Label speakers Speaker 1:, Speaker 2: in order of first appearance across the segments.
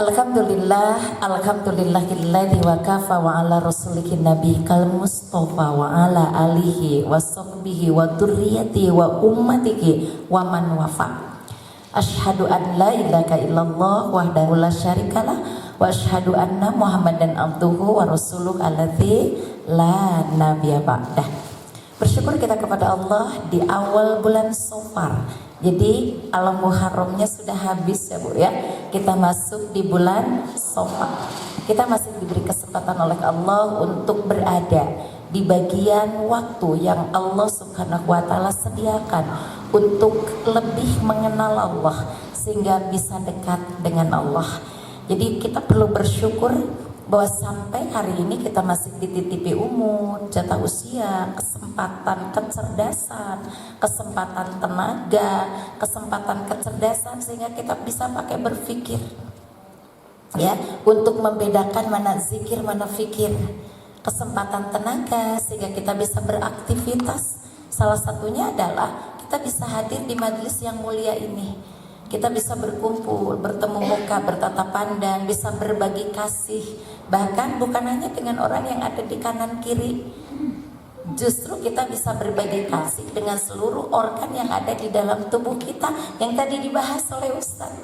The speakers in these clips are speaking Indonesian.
Speaker 1: Alhamdulillahilladzi wa kafa wa ala rasulihin nabi kal mustafa wa ala alihi wa sahbihi wa dzurriyyati wa ummatihi wa man wafa. Asyhadu an la ilaha illallah wahdahu la syarikalah wa asyhadu anna Muhammadan abduhu wa rasuluh alladzi la nabiyya ba'dah. Bersyukur kita kepada Allah di awal bulan Safar. Jadi alam Muharramnya sudah habis ya Bu ya. Kita masuk di bulan Safar. Kita masih diberi kesempatan oleh Allah untuk berada di bagian waktu yang Allah Subhanahu wa taala sediakan untuk lebih mengenal Allah sehingga bisa dekat dengan Allah. Jadi kita perlu bersyukur bahwa sampai hari ini kita masih dititipi umur, jatah usia, kesempatan kecerdasan, kesempatan tenaga, kesempatan kecerdasan sehingga kita bisa pakai berpikir ya, untuk membedakan mana zikir, mana fikir. Kesempatan tenaga sehingga kita bisa beraktivitas. Salah satunya adalah kita bisa hadir di majelis yang mulia ini. Kita bisa berkumpul, bertemu muka, bertatap pandang, bisa berbagi kasih. Bahkan bukan hanya dengan orang yang ada di kanan kiri. Justru kita bisa berbagi kasih dengan seluruh organ yang ada di dalam tubuh kita, yang tadi dibahas oleh Ustaz.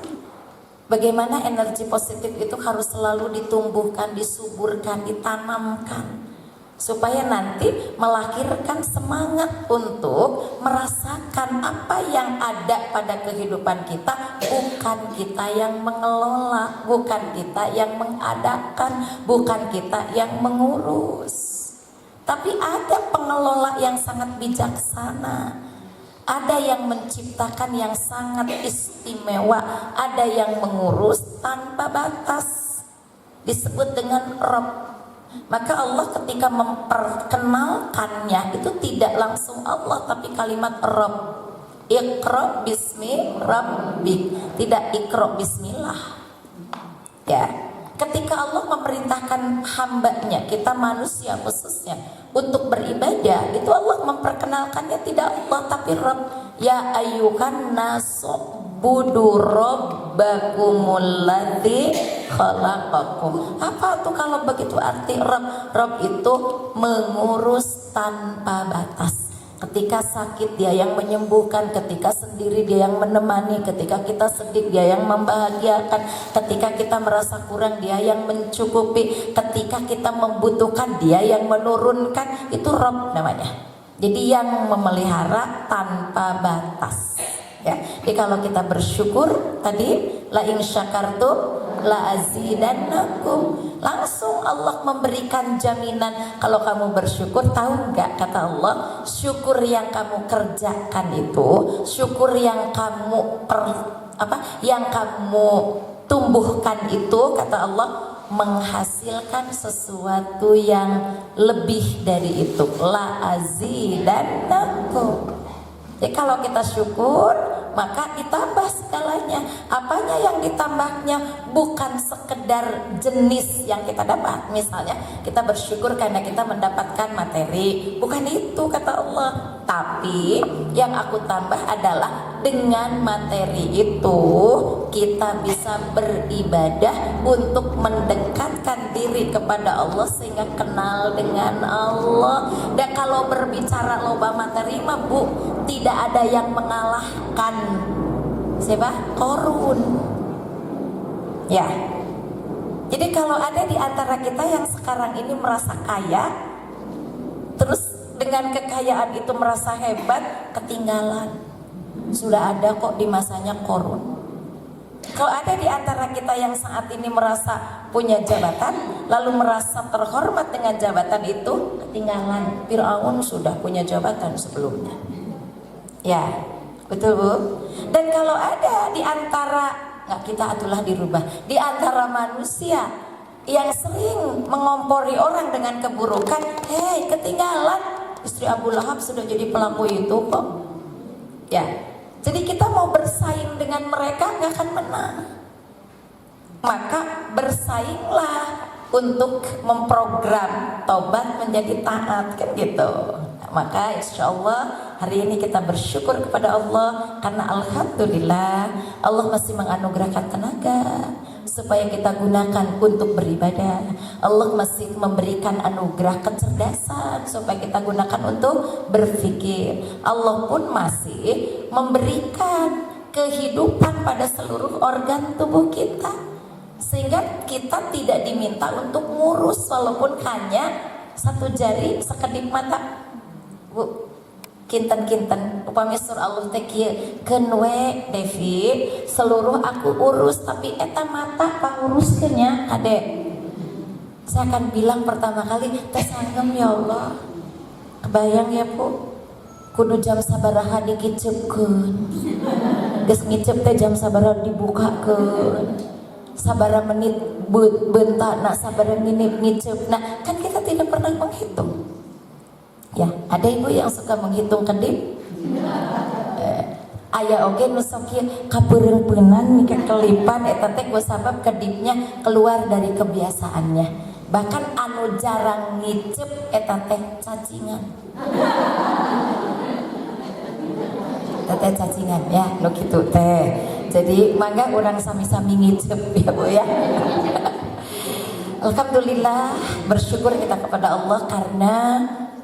Speaker 1: Bagaimana energi positif itu harus selalu ditumbuhkan, disuburkan, ditanamkan, supaya nanti melahirkan semangat untuk merasakan apa yang ada pada kehidupan kita. Bukan kita yang mengelola, bukan kita yang mengadakan, bukan kita yang mengurus, tapi ada pengelola yang sangat bijaksana, ada yang menciptakan yang sangat istimewa, ada yang mengurus tanpa batas, disebut dengan Rabb. Maka Allah ketika memperkenalkannya itu tidak langsung Allah, tapi kalimat Rabb. Iqra bismi rabbik, tidak Iqra bismillah. Ya, ketika Allah memerintahkan hambanya, kita manusia khususnya, untuk beribadah, itu Allah memperkenalkannya tidak Allah tapi Rabb. Ya ayyuhan nasu budu rabbakumul ladzi khalaqakum. Apa tuh kalau begitu arti Rabb? Rabb itu mengurus tanpa batas. Ketika sakit dia yang menyembuhkan, ketika sendiri dia yang menemani, ketika kita sedih dia yang membahagiakan, ketika kita merasa kurang dia yang mencukupi, ketika kita membutuhkan dia yang menurunkan. Itu Rabb namanya. Jadi yang memelihara tanpa batas ya. Jadi kalau kita bersyukur tadi, la in syakartum la azidannakum, langsung Allah memberikan jaminan. Kalau kamu bersyukur, tahu nggak kata Allah, syukur yang kamu kerjakan itu, syukur yang kamu yang kamu tumbuhkan itu, kata Allah, menghasilkan sesuatu yang lebih dari itu. La azidannakum. Jadi kalau kita syukur, maka ditambah segalanya. Apanya yang ditambahnya? Bukan sekedar jenis yang kita dapat. Misalnya kita bersyukur karena kita mendapatkan materi, bukan itu kata Allah. Tapi yang aku tambah adalah dengan materi itu kita bisa beribadah untuk mendekatkan diri kepada Allah sehingga kenal dengan Allah. Dan kalau berbicara loba materi mah Bu, tidak ada yang mengalahkan siapa? Korun. Ya. Jadi kalau ada di antara kita yang sekarang ini merasa kaya, terus dengan kekayaan itu merasa hebat, ketinggalan. Sudah ada kok di masanya Korun. Kalau ada di antara kita yang saat ini merasa punya jabatan, lalu merasa terhormat dengan jabatan itu, ketinggalan. Fir'aun sudah punya jabatan sebelumnya. Ya, betul Bu. Dan kalau ada di antara, nggak, kita atulah dirubah, di antara manusia yang sering mengompori orang dengan keburukan, hei ketinggalan, istri Abu Lahab sudah jadi pelaku itu kok. Ya, jadi kita mau bersaing dengan mereka nggak akan menang. Maka bersainglah untuk memprogram tobat menjadi taat, kan gitu. Maka insya Allah hari ini kita bersyukur kepada Allah karena alhamdulillah Allah masih menganugerahkan tenaga, supaya kita gunakan untuk beribadah. Allah masih memberikan anugerah kecerdasan supaya kita gunakan untuk berpikir. Allah pun masih memberikan kehidupan pada seluruh organ tubuh kita, sehingga kita tidak diminta untuk ngurus walaupun hanya satu jari sekedip mata. Bu, kinten-kinten upami sur Allah teh kieu keun we Devi seluruh aku urus tapi eta mata panguruskeun nya Kade. Saya akan bilang pertama kali teh sanggem ya Allah. Kebayang ya Bu, kudu jam sabaraha digiceupkeun. Geus ngiceup teh jam sabaraha dibukakeun. Sabaraha menit beuntakna, sabaraha menit ngiceup. Kan kita tidak pernah menghitung. Ya, ada ibu yang suka menghitung kedip. Aya oge nu sok kieu kapeureumpeunan mikir kelipan eta teh ku sabab kedipnya keluar dari kebiasaannya. Bahkan anu jarang ngiceup eta teh cacingan. Eta teh cacingan ya, nu kitu teh. Jadi mangga urang sami-sami ngiceup ya Bu ya. Alhamdulillah, bersyukur kita kepada Allah karena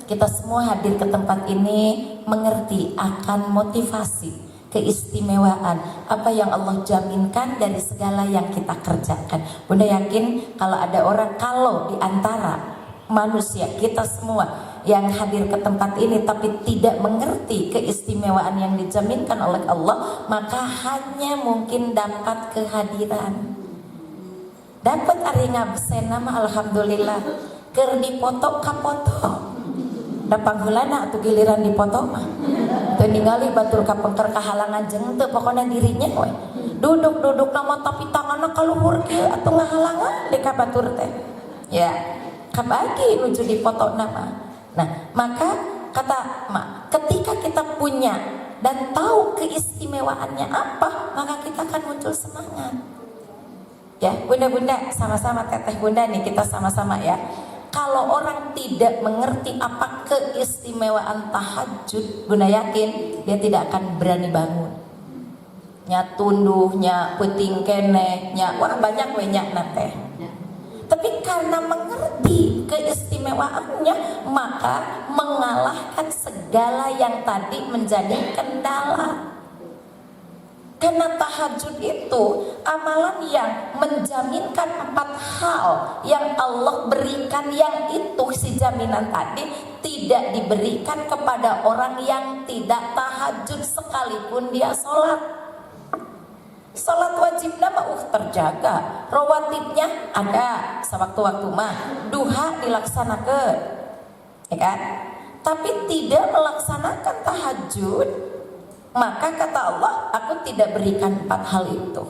Speaker 1: kita semua hadir ke tempat ini mengerti akan motivasi, keistimewaan apa yang Allah jaminkan dari segala yang kita kerjakan. Bunda yakin kalau di antara manusia kita semua yang hadir ke tempat ini tapi tidak mengerti keistimewaan yang dijaminkan oleh Allah, maka hanya mungkin dapat kehadiran. Dapat ari ngabsen nama alhamdulillah, keur dipoto kapoto. Da pangheulana atuh giliran dipoto mah teu ningali batur kapengker kahalangan jeung teu pokona dirinya we duduk nama tapi tanganna kaluhur kieu atuh ngahalangan deui ka batur teh ya kabagi nuju dipoto nama. Nah maka kata mak, ketika kita punya dan tahu keistimewaannya apa, maka kita akan muncul semangat ya. Bunda-bunda sama-sama, teteh bunda nih, kita sama-sama ya. Kalau orang tidak mengerti apa keistimewaan tahajud, Bunda yakin dia tidak akan berani bangun. Nya tunduh, nya peuting keneh, nya wah banyak we nya teh. Tapi karena mengerti keistimewaannya, maka mengalahkan segala yang tadi menjadi kendala. Karena tahajud itu amalan yang menjaminkan 4 hal yang Allah berikan, yang itu si jaminan tadi tidak diberikan kepada orang yang tidak tahajud sekalipun dia sholat. Sholat wajibnya mah terjaga, rawatibnya ada sewaktu-waktu mah, duha dilaksanakan, ya kan? Tapi tidak melaksanakan tahajud, maka kata Allah, aku tidak berikan 4 hal itu.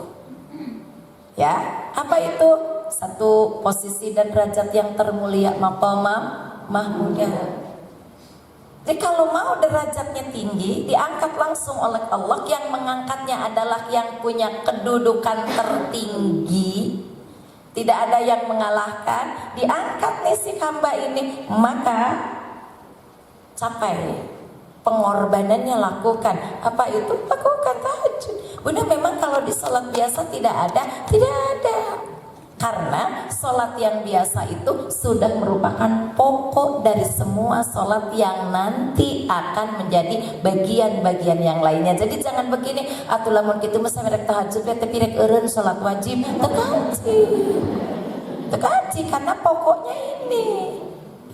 Speaker 1: Ya, apa itu? 1, posisi dan derajat yang termulia, maqamam mahmudah. Jadi kalau mau derajatnya tinggi, diangkat langsung oleh Allah. Yang mengangkatnya adalah yang punya kedudukan tertinggi. Tidak ada yang mengalahkan. Diangkat nih si hamba ini, maka capai pengorbanannya, lakukan. Apa itu? Lakukan tahajud. Bunda memang kalau di sholat biasa tidak ada. Karena sholat yang biasa itu sudah merupakan pokok dari semua sholat yang nanti akan menjadi bagian-bagian yang lainnya. Jadi jangan begini, atuh lamun kitu mah samerek tahajud tapi rek eureun sholat wajib. Tekaji karena pokoknya ini.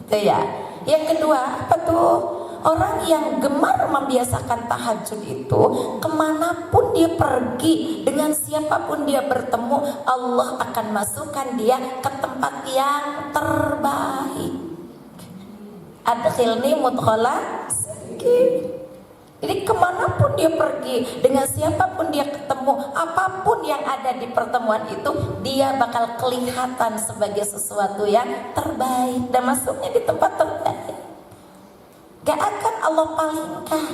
Speaker 1: Itu ya. Yang kedua, apa tuh? Orang yang gemar membiasakan tahajud itu, kemanapun dia pergi, dengan siapapun dia bertemu, Allah akan masukkan dia ke tempat yang terbaik. Adkhilni mudkhala sidqin. Jadi kemanapun dia pergi, dengan siapapun dia ketemu, apapun yang ada di pertemuan itu, dia bakal kelihatan sebagai sesuatu yang terbaik dan masuknya di tempat terbaik. Gak akan Allah palingkan,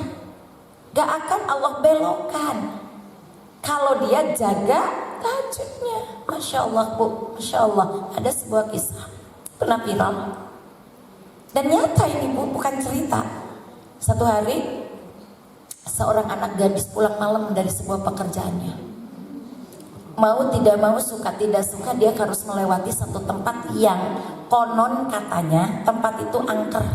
Speaker 1: gak akan Allah belokkan kalau dia jaga tahajudnya. Masya Allah Bu, Masya Allah. Ada sebuah kisah pernah viral dan nyata ini Bu, bukan cerita. Satu hari seorang anak gadis pulang malam dari sebuah pekerjaannya. mau tidak mau, suka tidak suka, dia harus melewati satu tempat yang konon katanya tempat itu angker.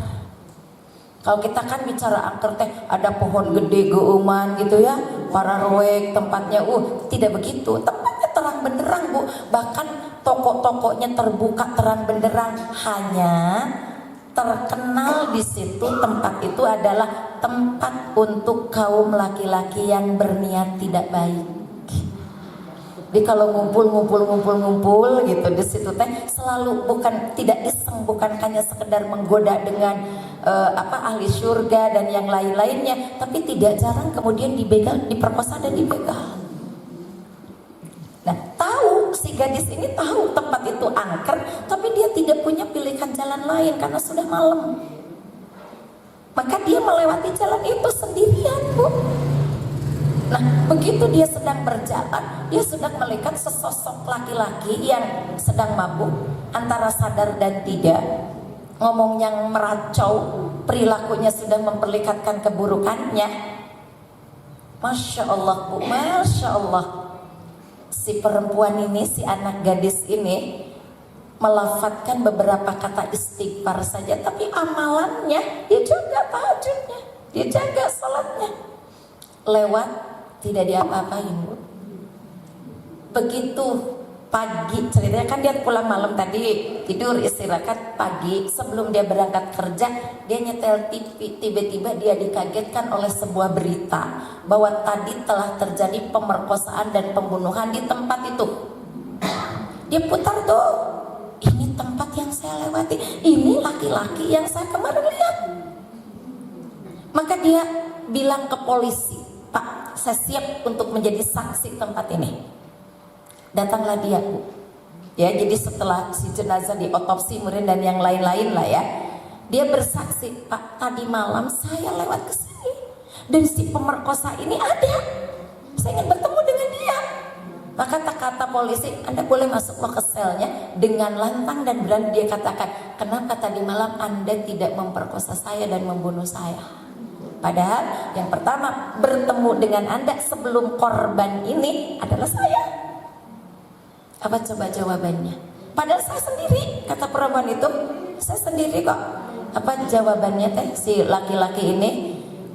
Speaker 1: Kalau kita kan bicara angker teh ada pohon gede geuman gitu ya, para roek tempatnya, tidak begitu. Tempatnya terang benderang Bu, bahkan toko-tokonya terbuka terang benderang. Hanya terkenal di situ tempat itu adalah tempat untuk kaum laki-laki yang berniat tidak baik. Jadi kalau ngumpul gitu di situ teh selalu bukan tidak iseng, bukan hanya sekedar menggoda dengan ahli surga dan yang lain-lainnya, tapi tidak jarang kemudian dibegal, diperkosa dan dibegal. Nah, tahu si gadis ini tahu tempat itu angker, tapi dia tidak punya pilihan jalan lain karena sudah malam. Maka dia melewati jalan itu sendirian, Bu. Nah, begitu dia sedang berjalan, dia sudah melihat sesosok laki-laki yang sedang mabuk, antara sadar dan tidak, ngomong yang meracau, perilakunya sudah memperlihatkan keburukannya. Masya Allah Bu, Masya Allah. Si perempuan ini, si anak gadis ini melafatkan beberapa kata istighfar saja, tapi amalannya dia jaga tahajudnya, dia jaga salatnya. Lewat tidak diapa-apain Bu. Begitu pagi, ceritanya kan dia pulang malam tadi, tidur istirahat. Pagi sebelum dia berangkat kerja, dia nyetel TV, tiba-tiba dia dikagetkan oleh sebuah berita bahwa tadi telah terjadi pemerkosaan dan pembunuhan di tempat itu. Dia putar tuh, ini tempat yang saya lewati, ini laki-laki yang saya kemarin lihat. Maka dia bilang ke polisi, Pak, saya siap untuk menjadi saksi tempat ini. Datanglah dia Bu. Ya, jadi setelah si jenazah diotopsi kemudian dan yang lain-lain lah ya, dia bersaksi, Pak, tadi malam saya lewat ke sini dan si pemerkosa ini ada. Saya ingin bertemu dengan dia. Maka kata polisi, Anda boleh masuk ke selnya. Dengan lantang dan berani dia katakan, kenapa tadi malam Anda tidak memperkosa saya dan membunuh saya? Padahal yang pertama bertemu dengan Anda sebelum korban ini adalah saya. Apa coba jawabannya? Padahal saya sendiri, kata perempuan itu, saya sendiri kok. Apa jawabannya teh si laki-laki ini?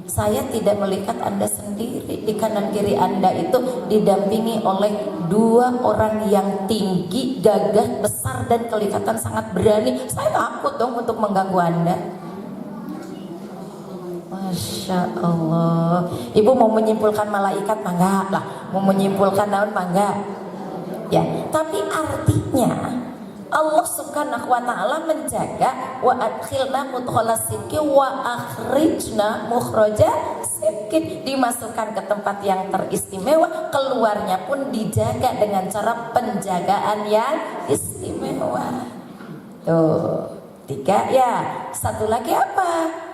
Speaker 1: Saya tidak melihat Anda sendiri. Di kanan kiri Anda itu didampingi oleh dua orang yang tinggi, gagah, besar dan kelihatan sangat berani. Saya takut dong untuk mengganggu Anda. Masya Allah. Ibu mau menyimpulkan malaikat mangga lah, mau menyimpulkan daun mangga ya, tapi artinya Allah subhanahu wa ta'ala menjaga wa adkhilna mudkhala sidqi wa akhrijna mukhraja sidqi, dimasukkan ke tempat yang teristimewa, keluarnya pun dijaga dengan cara penjagaan yang istimewa. Tuh, 3 ya. Satu lagi apa?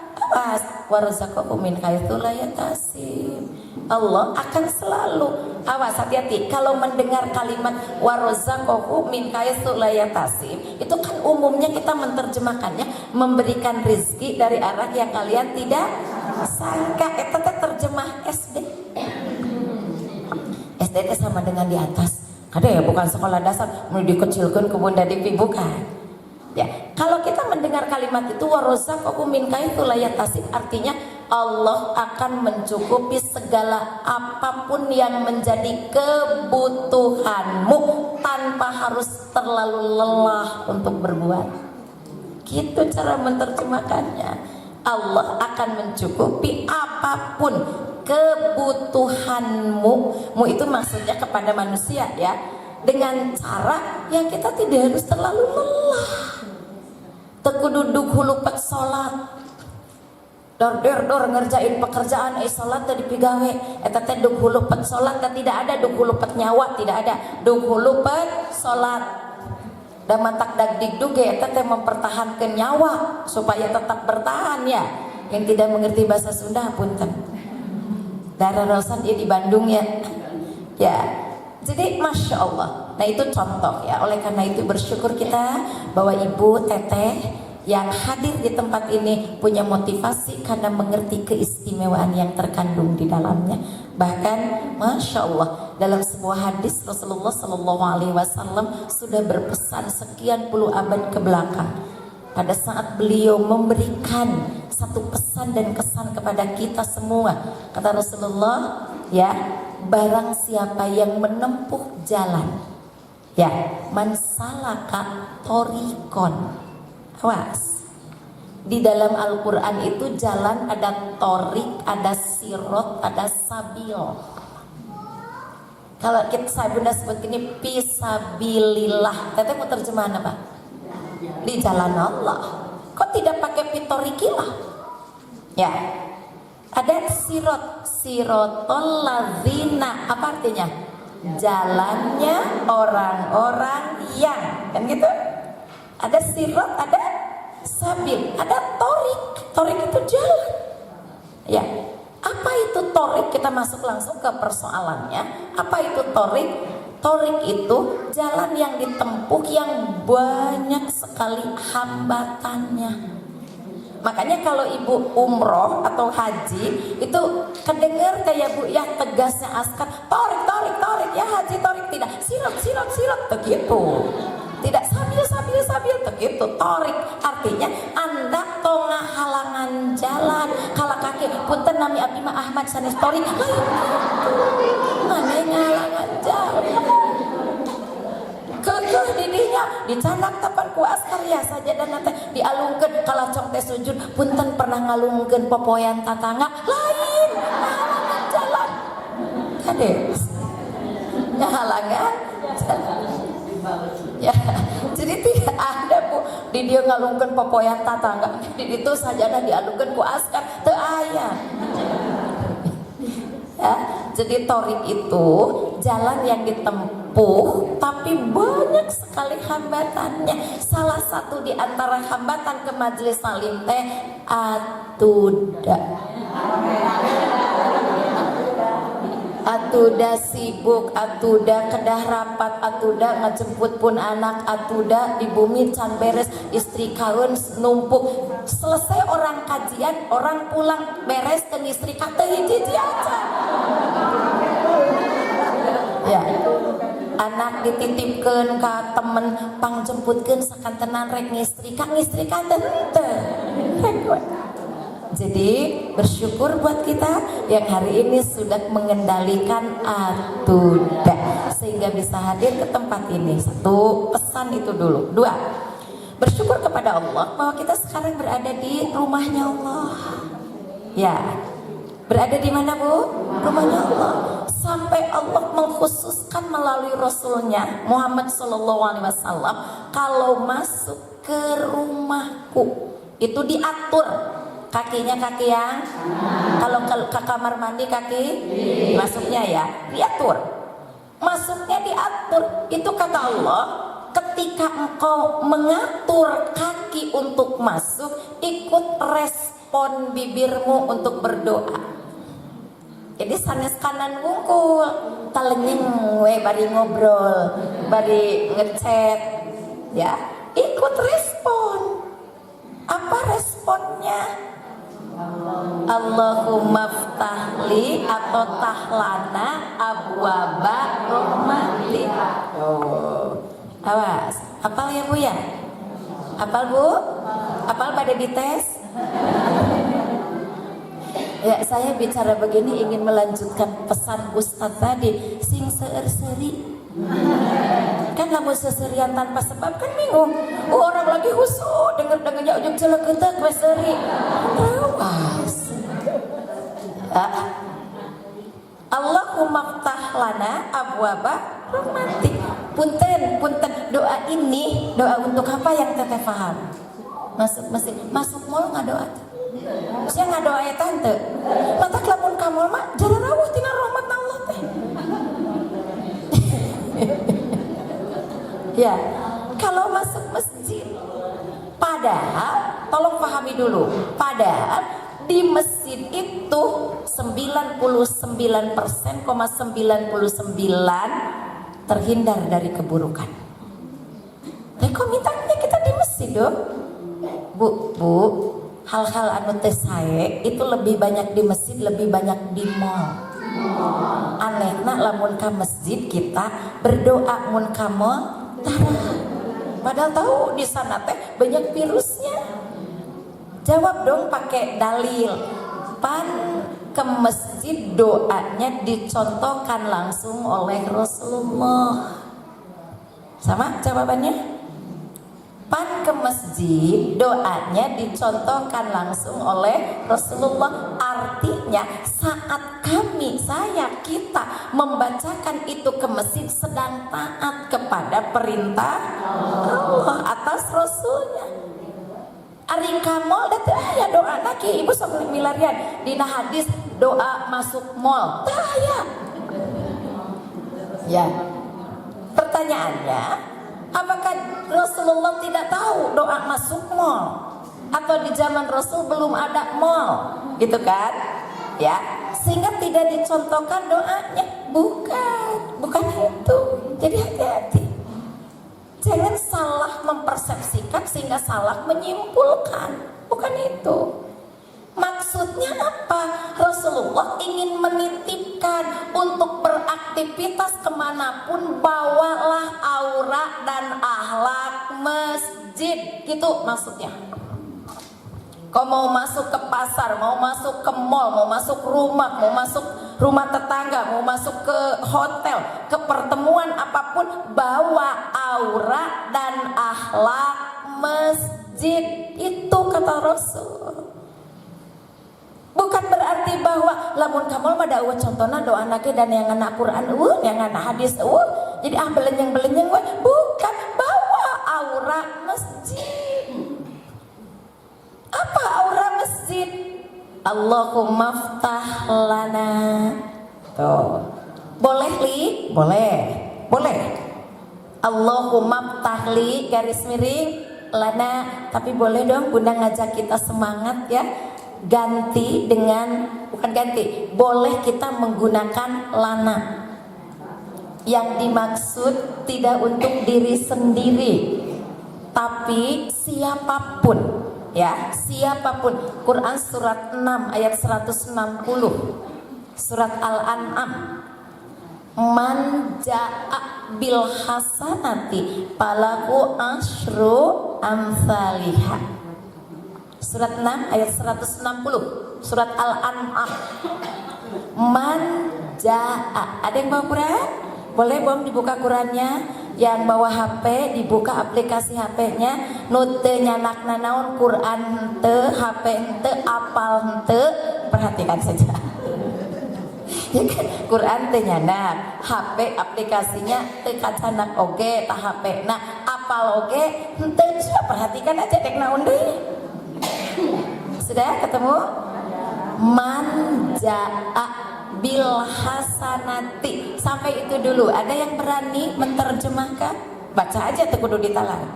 Speaker 1: Warzaqakum min haitsu la yahtasib. Allah akan selalu, awas hati-hati kalau mendengar kalimat warzaqakum min haitsu la yahtasib, itu kan umumnya kita menerjemahkannya memberikan rezeki dari arah yang kalian tidak sangka. Itu terjemah SD. SD itu sama dengan di atas. Ada ya, bukan sekolah dasar mau dikecilkan ke bunda dipi, bukan. Ya, kalau kita mendengar kalimat itu warazaqakum min haitsu la yahtasib, artinya Allah akan mencukupi segala apapun yang menjadi kebutuhanmu tanpa harus terlalu lelah untuk berbuat. Gitu cara menerjemahkannya. Allah akan mencukupi apapun kebutuhanmu. Mu itu maksudnya kepada manusia ya, dengan cara yang kita tidak harus terlalu lelah. Teku duduk hulupet sholat, dor ngerjain pekerjaan sholat tadi pigawe, eta teh duk hulupet sholat dan tidak ada duk hulupet nyawa, tidak ada duk hulupet sholat. Dan matak dagdikduk eta teh mempertahankan nyawa supaya tetap bertahan ya. Yang tidak mengerti bahasa Sunda punten. Darah rosan di Bandung ya. Ya. Jadi Masya Allah. Nah itu contoh ya. Oleh karena itu bersyukur kita bahwa ibu teteh yang hadir di tempat ini punya motivasi karena mengerti keistimewaan yang terkandung di dalamnya. Bahkan Masya Allah Dalam sebuah hadis Rasulullah Shallallahu Alaihi Wasallam sudah berpesan sekian puluh abad ke belakang. Pada saat beliau memberikan satu pesan dan kesan kepada kita semua, kata Rasulullah, ya, barang siapa yang menempuh jalan, ya, man salaka thoriqon. Awas. Di dalam Al-Quran itu jalan ada torik, ada sirot, ada sabil. Kalau saya bunda sebut ini fisabilillah, teteh mau terjemahan apa? Di jalan Allah. Kok tidak pakai fitorikilah? Ya, ada sirot, sirotol ladzina, apa artinya? Jalannya orang-orang yang, kan gitu? Ada sirot, ada sabil, ada torik. Torik itu jalan. Ya, apa itu torik? Kita masuk langsung ke persoalannya. Apa itu torik? Torik itu jalan yang ditempuh yang banyak sekali hambatannya. Makanya kalau ibu umroh atau haji itu kedengar kayak bu ya tegasnya askar, torik, torik, torik, ya haji torik, tidak sirot, sirot, sirot, begitu. Tidak sabil, sabil, sabil, begitu. Torik artinya anda tengah halangan jalan, kalau kaki punten nami abdi mah Ahmad sanes torik, mana halangan jalan. Kekeh didinya dicanak tapan ku askar ya saja dan nanti dialungkeun kalau cong teh sujud punten pernah ngalungkeun popoyan tatangga lain halangan jalan kades halangan jalan ya. Jadi tidak ada bu di dia ngalungkeun popoyan tatangga di itu saja dialungkeun ku askar teu aya. Ya, jadi torik itu jalan yang ditempuh tapi banyak sekali hambatannya. Salah satu di antara hambatan ke majelis salim teh atuda. Atuda sibuk, atuda kedah rapat, atuda ngejemput pun anak, atuda di bumi can beres, istri kawin numpuk. Selesai orang kajian, orang pulang beres dan istri kata hiji aja. Ya, anak dititipkeun ka temen pangjemputkeun sakantenan rek ngistrika teu. Jadi bersyukur buat kita yang hari ini sudah mengendalikan atuda sehingga bisa hadir ke tempat ini. Satu, pesan itu dulu. Dua, bersyukur kepada Allah bahwa kita sekarang berada di rumahnya Allah. Ya, berada di mana bu? Rumahnya Allah. Sampai Allah mengkhususkan melalui Rasulnya Muhammad SAW, kalau masuk ke rumahku itu diatur. Kakinya kaki yang kalau ke kamar mandi kaki masuknya ya diatur, masuknya diatur. Itu kata Allah, ketika engkau mengatur kaki untuk masuk, ikut respon bibirmu untuk berdoa. Jadi sanes kanan wungkul talenyeng we bari ngobrol bari ngechat ya, ikut respon. Apa responnya? Allahumma ftahli atau tahlana abwaba rahmatik. Oh, awas, hafal ya bu ya? Hafal bu? Hafal pada dites? Ya, saya bicara begini ingin melanjutkan pesan Ustadz tadi, sing seueur-seuri. Kan lamun seserian tanpa sebab kan bingung. Orang lagi khusyuk denger-dengernya ujung celek geuteuk we seuri. Awas. Allahumma ftah lana abwaba rahmatik. Punten doa ini doa untuk apa yang teteh paham? Masuk masjid, masuk mall ngadoa. Saya ngadoa ya tante. Matak lamun ka mall mah jalan rawuh tina rahmat Allah teh. Ya, kalau masuk masjid, padahal tolong pahami dulu, padahal di masjid itu 99,99% terhindar dari keburukan. Tapi kok mintanya kita di masjid dong? Bu, hal-hal anu teh sae itu lebih banyak di masjid, lebih banyak di mall. Anehna lamun ka masjid kita berdoa mun ka tarah. Padahal tahu di sana teh banyak virusnya. Jawab dong pakai dalil. Pan ke masjid doanya dicontohkan langsung oleh Rasulullah. Sama jawabannya? Pan ke masjid doanya dicontohkan langsung oleh Rasulullah. Artinya saat kita membacakan itu ke masjid sedang taat kepada perintah Allah atas Rasulnya. Ari kamol datang ya doa lagi ibu sok milarian dina hadis doa masuk mall ya. Pertanyaannya, apakah Rasulullah tidak tahu doa masuk mall? Atau di zaman Rasul belum ada mall? Gitu kan? Ya, sehingga tidak dicontohkan doanya. Bukan itu. Jadi hati-hati. Jangan salah mempersepsikan sehingga salah menyimpulkan. Bukan itu. Maksudnya apa? Rasulullah ingin menitipkan untuk beraktivitas kemanapun bawalah aura dan akhlak masjid, gitu maksudnya. Kau mau masuk ke pasar, mau masuk ke mall, mau masuk rumah, mau masuk rumah tetangga, mau masuk ke hotel, ke pertemuan apapun, bawa aura dan akhlak masjid, itu kata Rasul. Bukan berarti bahwa lamun kamal mah dakwah contohna doa nake dan yang anak Quran yang anak hadis jadi belenyeng-belenyeng bukan, bawa aura masjid. Apa aura masjid? Allahumma ftah lana. Tuh. Boleh li? Boleh. Allahumma ftah li garis miring lana, tapi boleh dong Bunda ngajak kita semangat ya. Boleh kita menggunakan lana. Yang dimaksud tidak untuk diri sendiri, tapi siapapun, ya, siapapun. Quran surat 6 ayat 160, surat Al-An'am. Man ja'a bil hasanati falahu asyru amsalihah. Surat 6 ayat 160, surat Al-An'am. Man ja'a. Ada yang bawa Quran? Boleh bom dibuka Qurannya. Yang bawa HP dibuka aplikasi HP-nya. Nute nyanakna naon Quran hente, HP hente, apal hente. Perhatikan saja. Ya kan, Quran teh nyanak, HP aplikasinya teu kacanak oge tah HP. Nah, apal oge hente. Perhatikan aja dek naon deui. Sudah ketemu? Man ja'a bil hasanati. Sampai itu dulu. Ada yang berani menerjemahkan? Baca aja tuh kudu ditalan.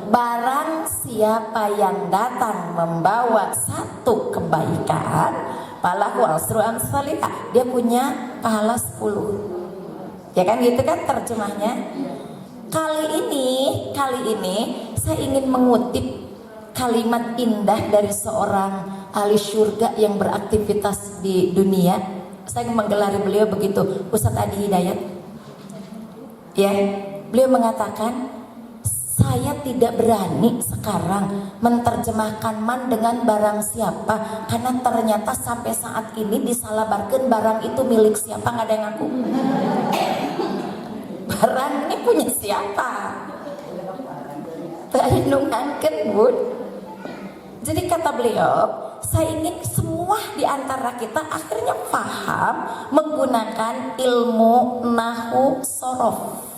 Speaker 1: Barang siapa yang datang membawa satu kebaikan, falahu asru amsalihah, dia punya pahala 10. Ya kan gitu kan terjemahnya. Kali ini saya ingin mengutip kalimat indah dari seorang ahli syurga yang beraktivitas di dunia. Saya menggelari beliau begitu, Ustadz Adi Hidayat. Ya, beliau mengatakan, saya tidak berani sekarang menerjemahkan man dengan barang siapa, karena ternyata sampai saat ini disalabarkan barang itu milik siapa, nggak ada yang ngaku. Barang ini punya siapa? Terindungkan bud. Jadi kata beliau, saya ingin semua di antara kita akhirnya paham menggunakan ilmu nahwu sorof.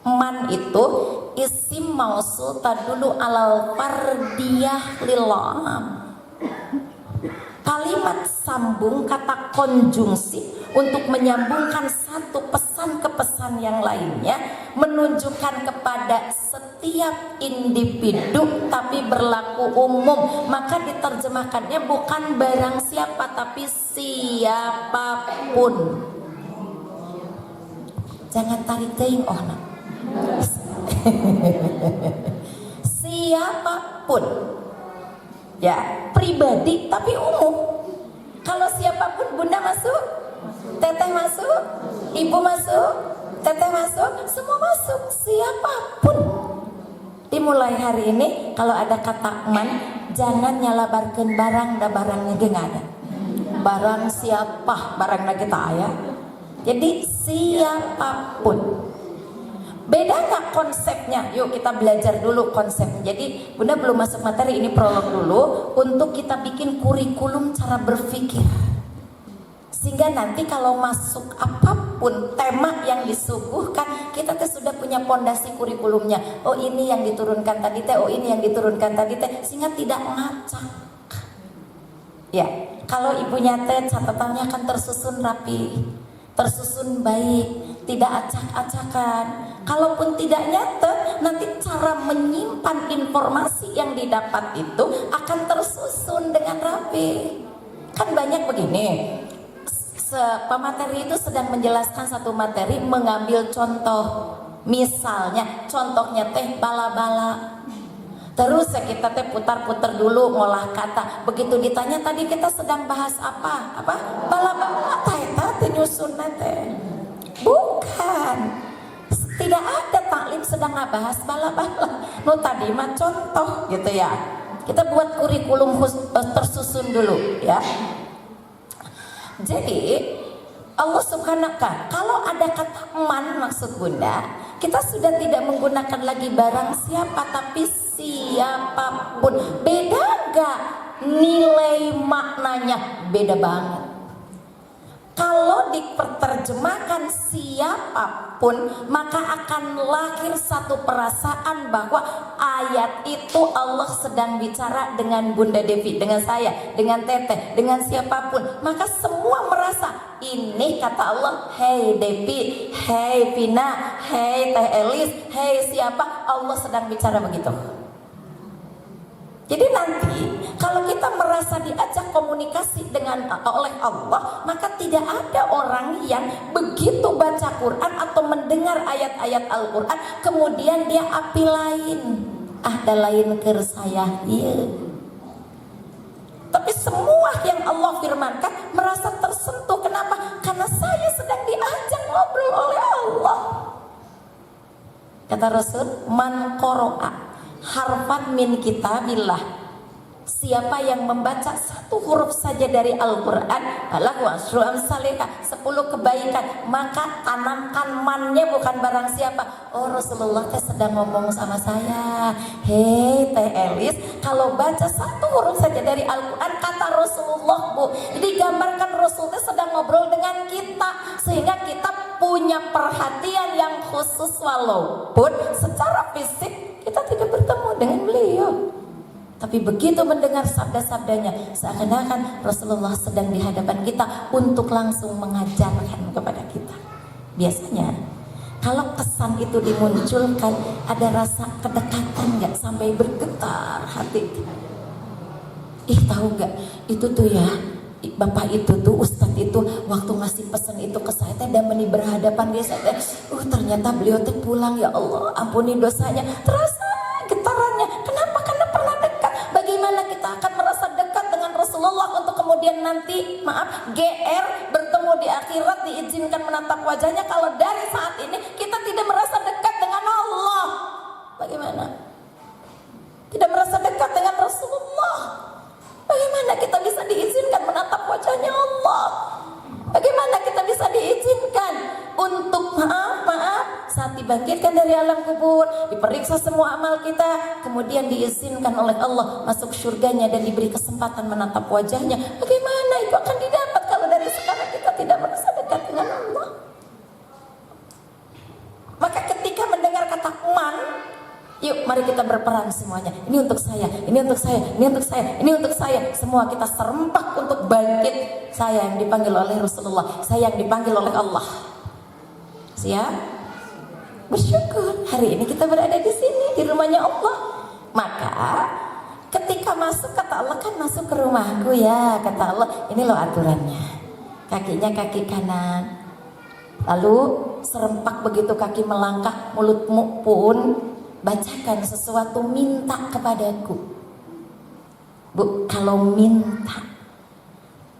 Speaker 1: Man itu isim mausul tadulu alal fardiyah lilam. Kalimat sambung kata konjungsi untuk menyambungkan satu pesan ke pesan yang lainnya, menunjukkan kepada setiap individu tapi berlaku umum. Maka diterjemahkannya bukan barang siapa tapi siapapun. Jangan tarik teing nah. Siapapun, ya, pribadi tapi umum. Kalau siapa siapapun, bunda masuk, teteh masuk, ibu masuk, teteh masuk, semua masuk, siapapun. Dimulai hari ini kalau ada kata man, jangan nyalabarkan barang, da barangnya ge nggak ada. Barang siapa, barangnya kita ayah. Jadi siapapun. Beda nggak konsepnya? Yuk kita belajar dulu konsepnya. Jadi bunda belum masuk materi, ini prolog dulu untuk kita bikin kurikulum cara berpikir. Sehingga nanti kalau masuk apapun tema yang disuguhkan, kita tuh sudah punya pondasi kurikulumnya. Oh ini yang diturunkan tadi teh, oh ini yang diturunkan tadi teh, sehingga tidak ngacak. Ya, kalau ibunya teh catatannya akan tersusun rapi, tersusun baik, tidak acak-acakan. Kalaupun tidak nyata, nanti cara menyimpan informasi yang didapat itu akan tersusun dengan rapi. Kan banyak begini, pemateri itu sedang menjelaskan satu materi, mengambil contoh. Misalnya, contohnya teh bala-bala. Terus ya kita teh putar-putar dulu ngolah kata. Begitu ditanya tadi kita sedang bahas apa? Bala-bala teh nyusun teh. Bukan. Tidak ada taklim sedang ngebahas bala-bala. No tadi mah contoh gitu ya. Kita buat kurikulum tersusun dulu ya. Jadi Allah subhanahu wa ta'ala, kalau ada kata man maksud bunda, kita sudah tidak menggunakan lagi barang siapa tapi siapapun. Beda gak nilai maknanya? Beda banget. Kalau diterjemahkan siapapun, maka akan lahir satu perasaan bahwa ayat itu Allah sedang bicara dengan Bunda Devi, dengan saya, dengan Teteh, dengan siapapun. Maka semua merasa ini kata Allah, hey Devi, hey Vina, hey Teh Elis, hey siapa, Allah sedang bicara begitu. Jadi nanti kalau kita merasa diajak komunikasi oleh Allah, maka tidak ada orang yang begitu baca Quran atau mendengar ayat-ayat Al-Quran kemudian dia api lain, ada lain keur saya iya. Tapi semua yang Allah firmankan merasa tersentuh. Kenapa? Karena saya sedang diajak ngobrol oleh Allah. Kata Rasul, man qoro'a harfan min kitabillah, siapa yang membaca satu huruf saja dari Al-Quran, falahu asyru amsalihah, 10 kebaikan, maka tanamkan mannya bukan barang siapa. Oh Rasulullah teh sedang ngomong sama saya. Hei Teh Elis, kalau baca satu huruf saja dari Al-Quran, kata Rasulullah bu, jadi gambarkan Rasulullah sedang ngobrol dengan kita, sehingga kita punya perhatian yang khusus walaupun secara fisik kita tidak bertemu dengan beliau. Tapi begitu mendengar sabda-sabdanya, seakan-akan Rasulullah sedang di hadapan kita untuk langsung mengajarkan kepada kita. Biasanya kalau kesan itu dimunculkan, ada rasa kedekatan gak sampai bergetar hati. Ih tahu gak, itu tuh ya, bapak itu tuh, ustadz itu waktu ngasih pesan itu ke saya teh dan berhadapan dia, saya ternyata beliau teh pulang, ya Allah ampuni dosanya. Terasa getarannya. Kenapa? Karena pernah dekat. Bagaimana kita akan merasa dekat dengan Rasulullah untuk kemudian nanti GR bertemu di akhirat, diizinkan menatap wajahnya, kalau dari saat ini kita tidak merasa dekat dengan Allah? Bagaimana? Tidak merasa dekat dengan Rasulullah. Bagaimana kita bisa diizinkan menatap wajahnya Allah? Bagaimana kita bisa diizinkan untuk saat dibangkitkan dari alam kubur, diperiksa semua amal kita, kemudian diizinkan oleh Allah masuk surganya dan diberi kesempatan menatap wajahnya? Bagaimana itu akan didapat kalau dari sekarang kita tidak merasa dekat dengan Allah? Maka ketika mendengar kata man, yuk mari kita berperan semuanya. Ini untuk saya, ini untuk saya, ini untuk saya, ini untuk saya. Semua kita serempak untuk bangkit. Saya yang dipanggil oleh Rasulullah, saya yang dipanggil oleh Allah. Siap? Bersyukur hari ini kita berada di sini, di rumahnya Allah. Maka ketika masuk, kata Allah, kan masuk ke rumahku ya, kata Allah, ini loh aturannya. Kakinya kaki kanan. Lalu serempak begitu kaki melangkah, mulutmu pun bacakan sesuatu, minta kepadaku. Bu, kalau minta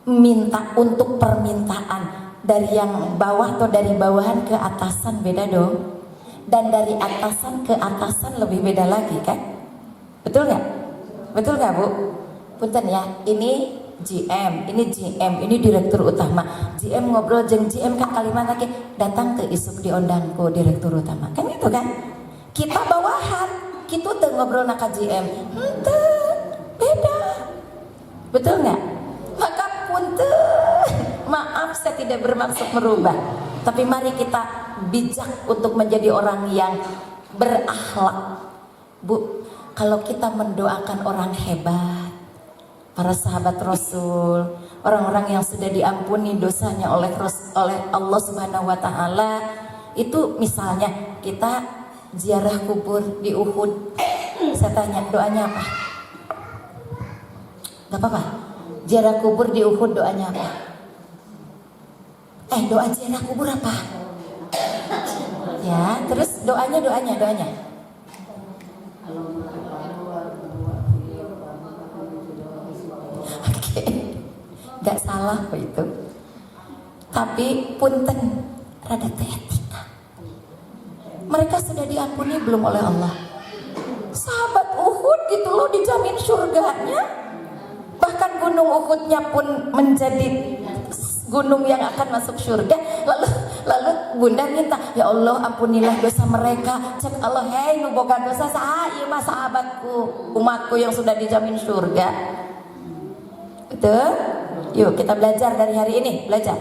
Speaker 1: minta untuk permintaan dari yang bawah atau dari bawahan ke atasan beda dong, dan dari atasan ke atasan lebih beda lagi kan, betul nggak? Betul nggak Bu? Punten ya, ini GM, ini direktur utama. GM ngobrol jeung GM kan kalimat lagi datang ke isuk diundang ku direktur utama. Kan itu kan? Kita bawahan, kita tuh ngobrol nak GM. Beda. Betul nggak? Maka punten, maaf saya tidak bermaksud merubah. Tapi mari kita bijak untuk menjadi orang yang berakhlak. Bu, kalau kita mendoakan orang hebat, para sahabat Rasul, orang-orang yang sudah diampuni dosanya oleh Allah Subhanahu wa taala, itu misalnya kita ziarah kubur di Uhud. Saya tanya, doanya apa? Gak apa-apa. Ziarah kubur di Uhud doanya apa? Doa ziarah kubur apa? Ya, terus doanya. Gak salah kok itu. Tapi punten rada etika. Mereka sudah diampuni belum oleh Allah? Sahabat Uhud gitu loh dijamin surganya. Bahkan gunung Uhudnya pun menjadi gunung yang akan masuk surga. Lalu Bunda minta, ya Allah ampunilah dosa mereka. Cek Allah, hei nu boga dosa saha ieu mah sahabatku, umatku yang sudah dijamin surga. Betul? Yuk kita belajar dari hari ini, belajar.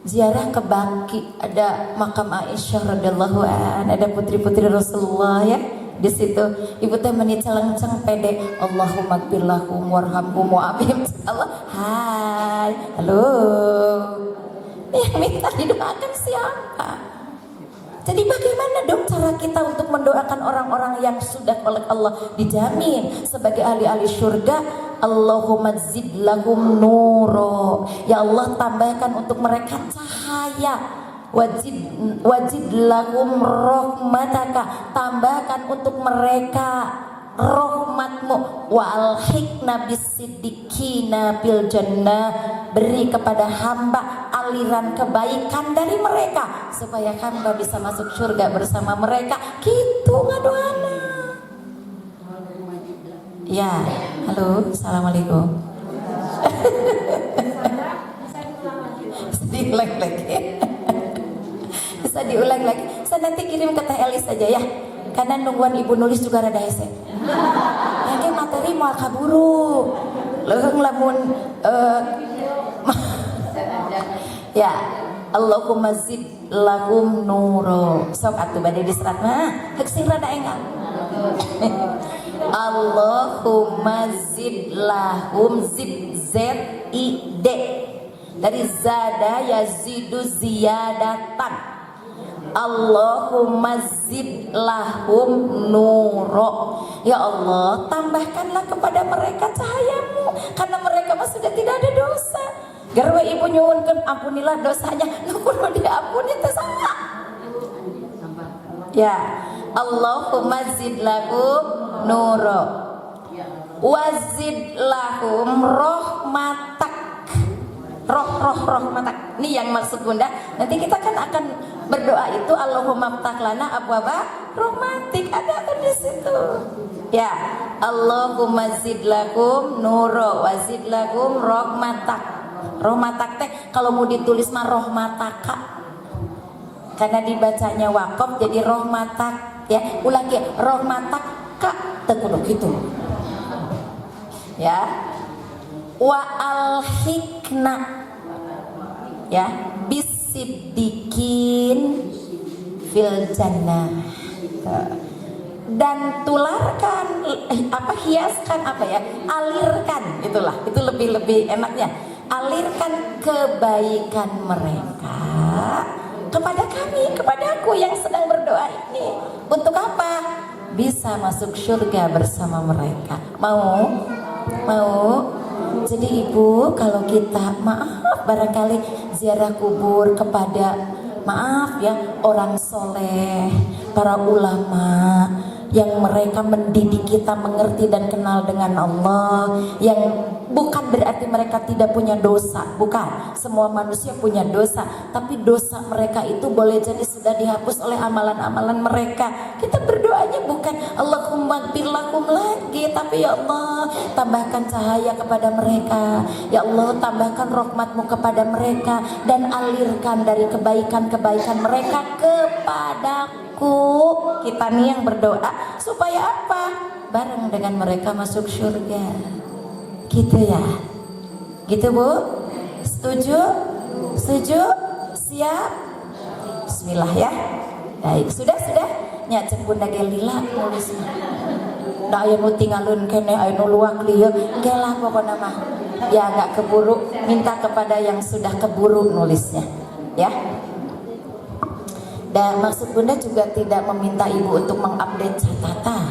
Speaker 1: Ziarah ke Baqi, ada makam Aisyah radhiyallahu an, ada putri-putri Rasulullah ya. Di situ ibu teh meni celeng-celeng pede, Allahumma gfir lahum warhamhum wa'afihim. Allah, hai, halo. Yang minta didoakan siapa? Jadi bagaimana dong cara kita untuk mendoakan orang-orang yang sudah oleh Allah dijamin sebagai ahli-ahli surga? Allahumma zid lahum nuro. Ya Allah tambahkan untuk mereka cahaya. Wajid lahum rahmataka, tambahkan untuk mereka rahmatmu. Wa alhiqna bisiddiqina bil jannah, beri kepada hamba aliran kebaikan dari mereka supaya hamba bisa masuk surga bersama mereka. Gitu ngadoana. Ya, halo, assalamualaikum. Diulang lagi. Bisa diulang lagi. Saya nanti kirim ke Teh Elis saja ya. Karena nungguan ibu nulis juga rada hese. Nanti materi mau kaburu. Leung lamun ya, Allahumma zid lahum nuro. Sok atuh bade diserat mah. Heuk sing rada enggal. Allahumma zid lahum zid Z-I-D. Dari zada yazidu ziyadatan. Allahumma zid lahum nuro. Ya Allah, tambahkanlah kepada mereka cahayamu, karena mereka masih sudah tidak ada dosa. Garwa ibu nyuwunkeun ampunilah dosanya, nu kudu diampuni teh saha? Ya, Allahumma zid lahum nuro. Wazid lahum rahmatak. Rahmatak. Ini yang maksud Bunda. Nanti kita kan akan berdoa itu Allahumma ftah lana abwaba rahmatik, ada kan di situ. Ya, Allahumma zid lakum nuro wa zid lakum rahmatak. Rahmatak teh kalau mau ditulis mah rahmataka. Karena dibacanya waqaf jadi rahmatak ya. Ulang ya, rahmatak ka teu kudu kitu. Ya. Wa alhikna ya bisiddiqin fil jannah, dan tularkan hiaskan alirkan, itulah itu lebih enaknya, alirkan kebaikan mereka kepada kami, kepadaku yang sedang berdoa ini. Untuk apa? Bisa masuk surga bersama mereka. Mau? Jadi ibu, kalau kita maaf barangkali ziarah kubur kepada orang soleh, para ulama yang mereka mendidik kita mengerti dan kenal dengan Allah, yang Bukan berarti mereka tidak punya dosa, bukan. Semua manusia punya dosa, tapi dosa mereka itu boleh jadi sudah dihapus oleh amalan-amalan mereka. Kita berdoanya bukan Allahumma gfir lahum lagi, tapi ya Allah tambahkan cahaya kepada mereka, ya Allah tambahkan rahmat-Mu kepada mereka, dan alirkan dari kebaikan-kebaikan mereka kepadaku. Kita nih yang berdoa supaya apa? Bareng dengan mereka masuk surga. Gitu ya, gitu Bu? Setuju? Setuju? Siap? Bismillah ya. Baik, sudah. Nyacek Bunda Gelila nulis. Da aya nu tingalun kene aya nu luak lieu, engke lah pokona mah. Ya enggak keburu, minta kepada yang sudah keburu nulisnya, ya. Dan maksud Bunda juga tidak meminta Ibu untuk mengupdate catatan,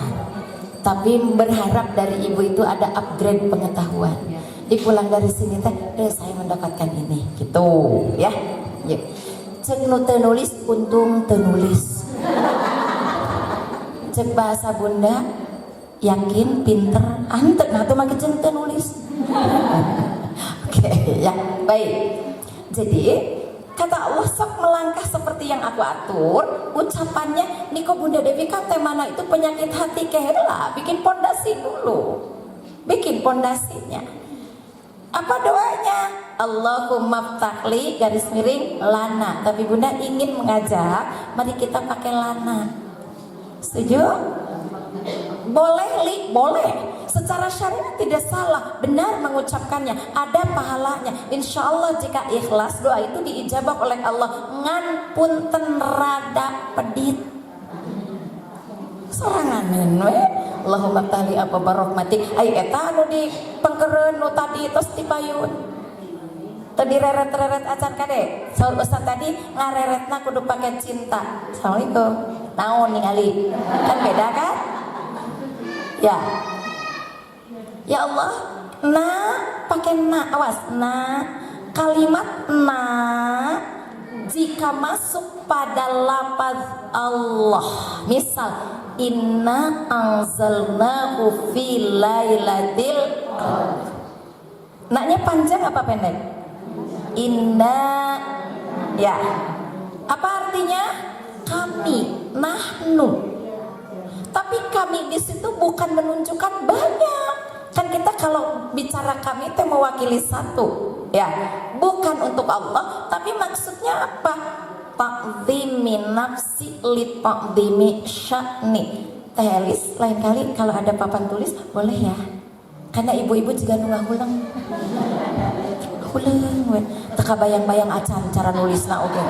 Speaker 1: tapi berharap dari Ibu itu ada upgrade pengetahuan. Dipulang dari sini teh, saya mendapatkan ini, gitu ya. Yuk. Cek nu teu nulis untung teu nulis. Cek bahasa Bunda, yakin, pinter, antep, nah tuh makin cek teu nulis. Oke, ya, baik. Jadi kata Allah, sok melangkah seperti yang aku atur. Ucapannya, niko Bunda Devi kan temana itu penyakit hati kehela. Bikin pondasi dulu. Bikin pondasinya. Apa doanya? Allahumma ftahli garis miring lana. Tapi Bunda ingin mengajak, mari kita pakai lana. Setuju? Boleh Li? Boleh. Secara syariat tidak salah, benar mengucapkannya, ada pahalanya. Insya Allah jika ikhlas, doa itu diijabah oleh Allah. Ngan punten rada pedit soranganeun we. Allahumma tali apa barokmatik. Ai eta anu di pengkeureun nu tadi tos dipayun. Tadi reret-reret acan kade. Saur Ustaz tadi ngareretna kudu pakai cinta. Assalamualaikum. Naon ningali? Kan beda kan? Ya. Ya Allah, na pakai na, awas, na kalimat na jika masuk pada lafaz Allah, misal inna anzalnahu fi lailatul qadar. Naknya panjang apa pendek? Inna, ya. Apa artinya? Kami, nahnu. Tapi kami di situ bukan menunjukkan banyak. Kan kita kalau bicara kami itu mewakili satu, ya, bukan untuk Allah, tapi maksudnya apa? Ta'dhimi nafsi li ta'dhimi sya'ni. Telis lain kali kalau ada papan tulis boleh ya, karena ibu-ibu juga nungah-ulang we teka bayang-bayang acan cara nulisna oge.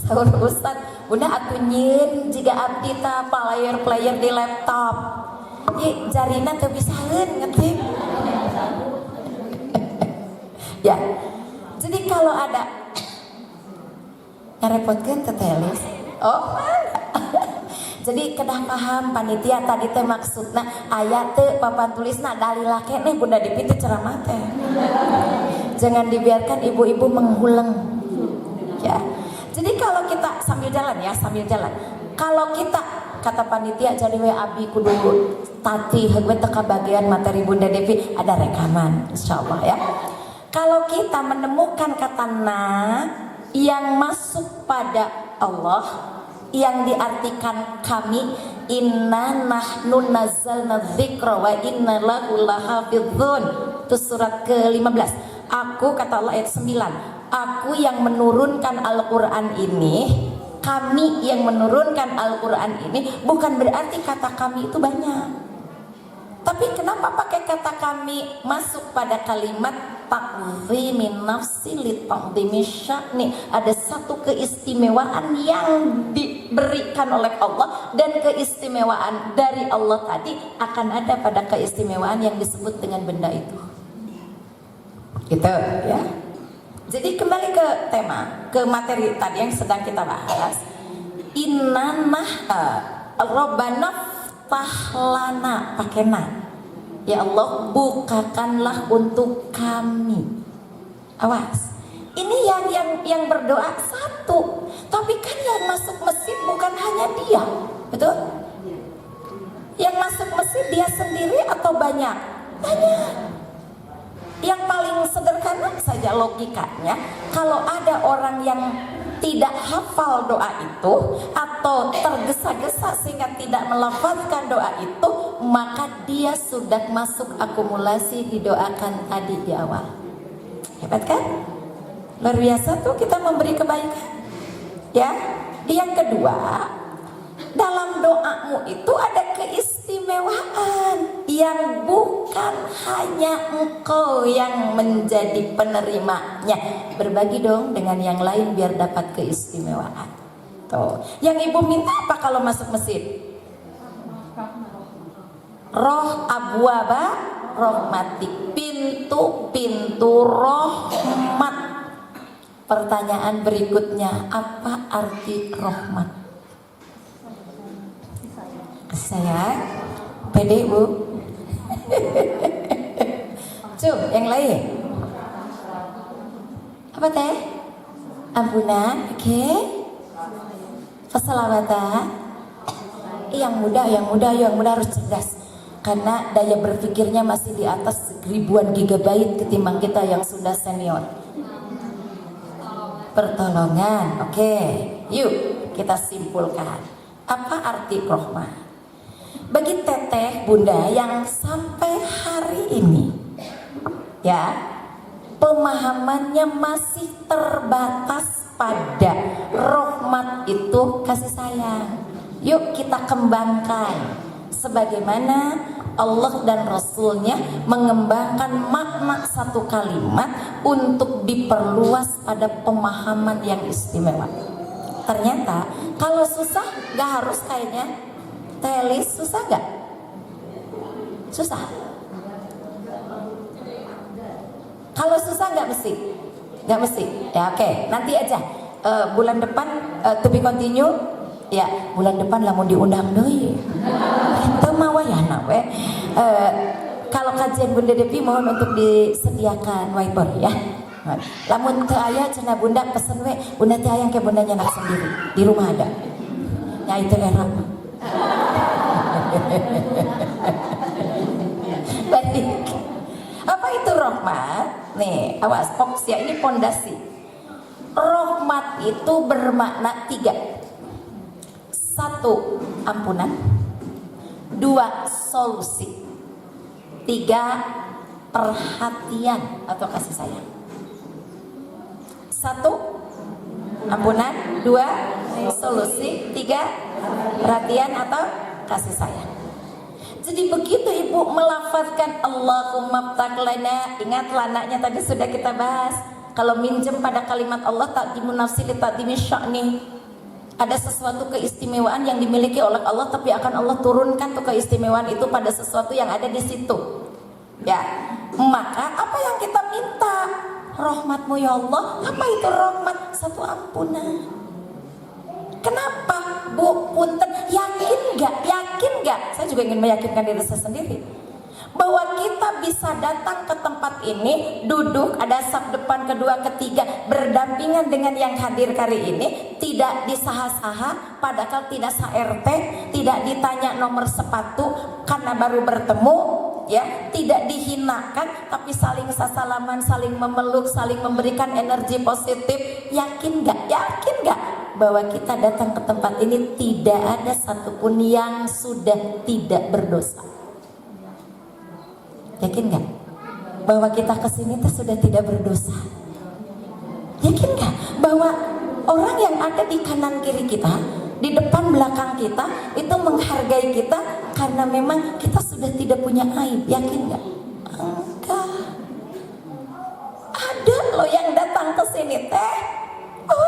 Speaker 1: Saur Ustaz, Bunda atuh nyieun jiga abdi tah player di laptop. Jarina teu bisaeun ngetik. Ya. Jadi kalau ada ngarepotkeun teh telis. Oh. Jadi kedah paham panitia tadi teh maksudna aya teu papan tulisna dalilah keneh Bunda Devi teh ceramah teh. Jangan dibiarkan ibu-ibu menghuleng. Ya. Jadi kalau kita sambil jalan. Kalau kita kata panitia jadi we abi kudu tati heueuh teka bagian materi Bunda Devi ada rekaman insyaallah ya. Kalau kita menemukan kata na yang masuk pada Allah yang diartikan kami, inna nahnu nazzalna dzikra wa inna lahu lahafizun. Itu surat ke-15. Aku kata Allah ayat 9. Aku yang menurunkan Al-Qur'an ini, kami yang menurunkan Al-Qur'an ini, bukan berarti kata kami itu banyak. Tapi kenapa pakai kata kami masuk pada kalimat ta'dhimin nafsi li ta'dhimi sya'ni? Ada satu keistimewaan yang diberikan oleh Allah, dan keistimewaan dari Allah tadi akan ada pada keistimewaan yang disebut dengan benda itu. Gitu ya. Jadi kembali ke tema, ke materi tadi yang sedang kita bahas. Innanah Rabbana tahlana pakai na. Ya Allah, bukakanlah untuk kami. Awas. Ini yang berdoa satu. Tapi kan yang masuk masjid bukan hanya dia. Betul? Yang masuk masjid dia sendiri atau banyak? banyak? Banyak. Yang paling sederhana saja logikanya, kalau ada orang yang tidak hafal doa itu atau tergesa-gesa sehingga tidak melafazkan doa itu, maka dia sudah masuk akumulasi didoakan tadi di awal. Hebat kan? Luar biasa tuh kita memberi kebaikan. Ya. Yang kedua, dalam doamu itu ada keistimewaan yang bukan hanya engkau yang menjadi penerimanya. Berbagi dong dengan yang lain biar dapat keistimewaan. Tuh. Yang ibu minta apa kalau masuk masjid? Roh abwaba rahmatik, pintu-pintu rahmat. Pertanyaan berikutnya, apa arti rahmat? Sayang, pede bu. Cum, yang lain. Apa teh? Ampunan, oke. Keselawatan. Yang muda harus cerdas. Karena daya berpikirnya masih di atas ribuan gigabyte ketimbang kita yang sudah senior. Pertolongan, oke. Yuk kita simpulkan. Apa arti rahmat? Bagi teteh bunda yang sampai hari ini, ya, pemahamannya masih terbatas pada rahmat itu kasih sayang. Yuk kita kembangkan. Sebagaimana Allah dan Rasulnya mengembangkan makna satu kalimat untuk diperluas pada pemahaman yang istimewa. Ternyata kalau susah gak harus kayaknya telis, susah gak? Susah. Kalau susah gak mesti? Gak mesti. Ya oke, nanti aja bulan depan to be continue. Ya bulan depan lah mau diundang doi. Itu mau ya nawe. Kalau kajian Bunda Devi mohon untuk disediakan whiteboard ya. Lamun teu aya cenah bunda pesen we, bunda teh hayang ke bunda nyenak sendiri. Di rumah ada. Ya itu era. Baik. Apa itu rahmat? Nih, awas fokus ya, ini pondasi. Rahmat itu bermakna 3. 1, ampunan. 2, solusi. 3, perhatian atau kasih sayang. 1, ampunan. 2, solusi. 3, perhatian atau kasih sayang. Jadi begitu ibu melafazkan Allahumma ftah lana, ingat lananya tadi sudah kita bahas. Kalau minjem pada kalimat Allah taqdimun nafsi li taqdimi sya'ni. Ada sesuatu keistimewaan yang dimiliki oleh Allah, tapi akan Allah turunkan tuh keistimewaan itu pada sesuatu yang ada di situ. Ya, maka apa yang kita minta? Rahmatmu ya Allah. Apa itu rahmat? Satu ampunan. Kenapa? Bu, punten, yakin gak? Saya juga ingin meyakinkan diri saya sendiri bahwa kita bisa datang ke tempat ini, duduk, ada saf depan, kedua, ketiga, berdampingan dengan yang hadir kali ini, tidak disaha-saha, padahal tidak sa-RT, tidak ditanya nomor sepatu karena baru bertemu, ya, tidak dihinakan, tapi saling sasalaman, saling memeluk, saling memberikan energi positif. Yakin gak bahwa kita datang ke tempat ini tidak ada satupun yang sudah tidak berdosa? Yakin gak bahwa kita kesini itu sudah tidak berdosa? Yakin gak bahwa orang yang ada di kanan kiri kita, di depan belakang kita, itu menghargai kita karena memang kita sudah tidak punya aib? Yakin gak? Enggak. Ada loh yang datang ke sini teh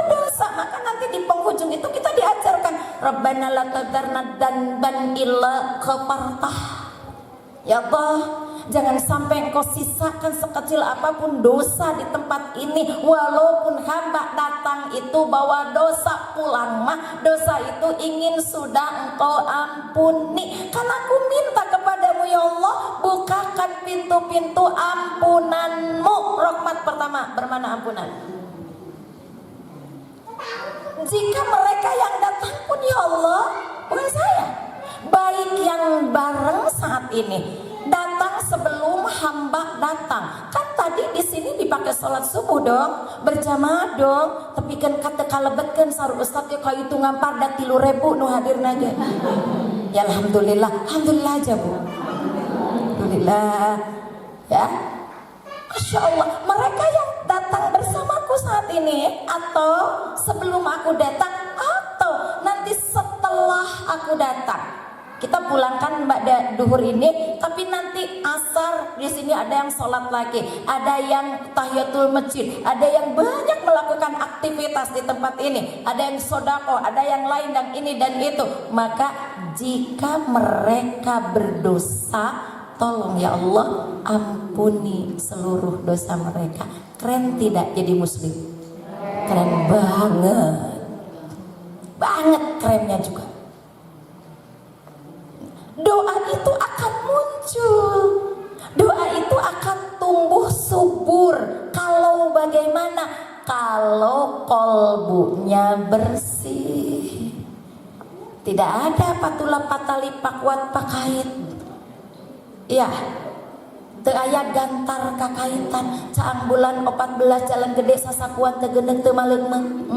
Speaker 1: dosa, maka nanti di penghujung itu kita diajarkan Rabbana la tadarna dzanban illa ghafartah. Ya Allah, jangan sampai engkau sisakan sekecil apapun dosa di tempat ini. Walaupun hamba datang itu bawa dosa, pulang mah dosa itu ingin sudah engkau ampuni. Karena aku minta kepadamu ya Allah, bukakan pintu-pintu ampunanmu. Rahmat pertama bermana ampunan. Jika mereka yang datang pun ya Allah, bukan saya, baik yang bareng saat ini, datang sebelum hamba datang. Kan tadi di sini dipakai sholat subuh dong, berjamaah dong. Tapi kan kata kalebetkeun saru ustaz ya kayu itu ngampar da 3.000 nu hadir aja. Ya alhamdulillah, alhamdulillah aja Bu. Alhamdulillah. Ya. Masya Allah, mereka yang datang bersamaku saat ini atau sebelum aku datang atau nanti setelah aku datang. Kita pulangkan Mbak duhur ini, tapi nanti asar di sini ada yang sholat lagi, ada yang tahiyatul masjid, ada yang banyak melakukan aktivitas di tempat ini, ada yang sodako, ada yang lain dan ini dan itu. Maka jika mereka berdosa, tolong ya Allah ampuni seluruh dosa mereka. Keren tidak jadi muslim? Keren banget, banget kerennya juga. Doa itu akan muncul, doa itu akan tumbuh subur. Kalau bagaimana? Kalau kolbunya bersih. Tidak ada patula patali pakuat pakait. Ya, teu aya gantar kakaitan. Caang bulan 14 jalan gede sasakuan teu geundeung teu maleungmeung.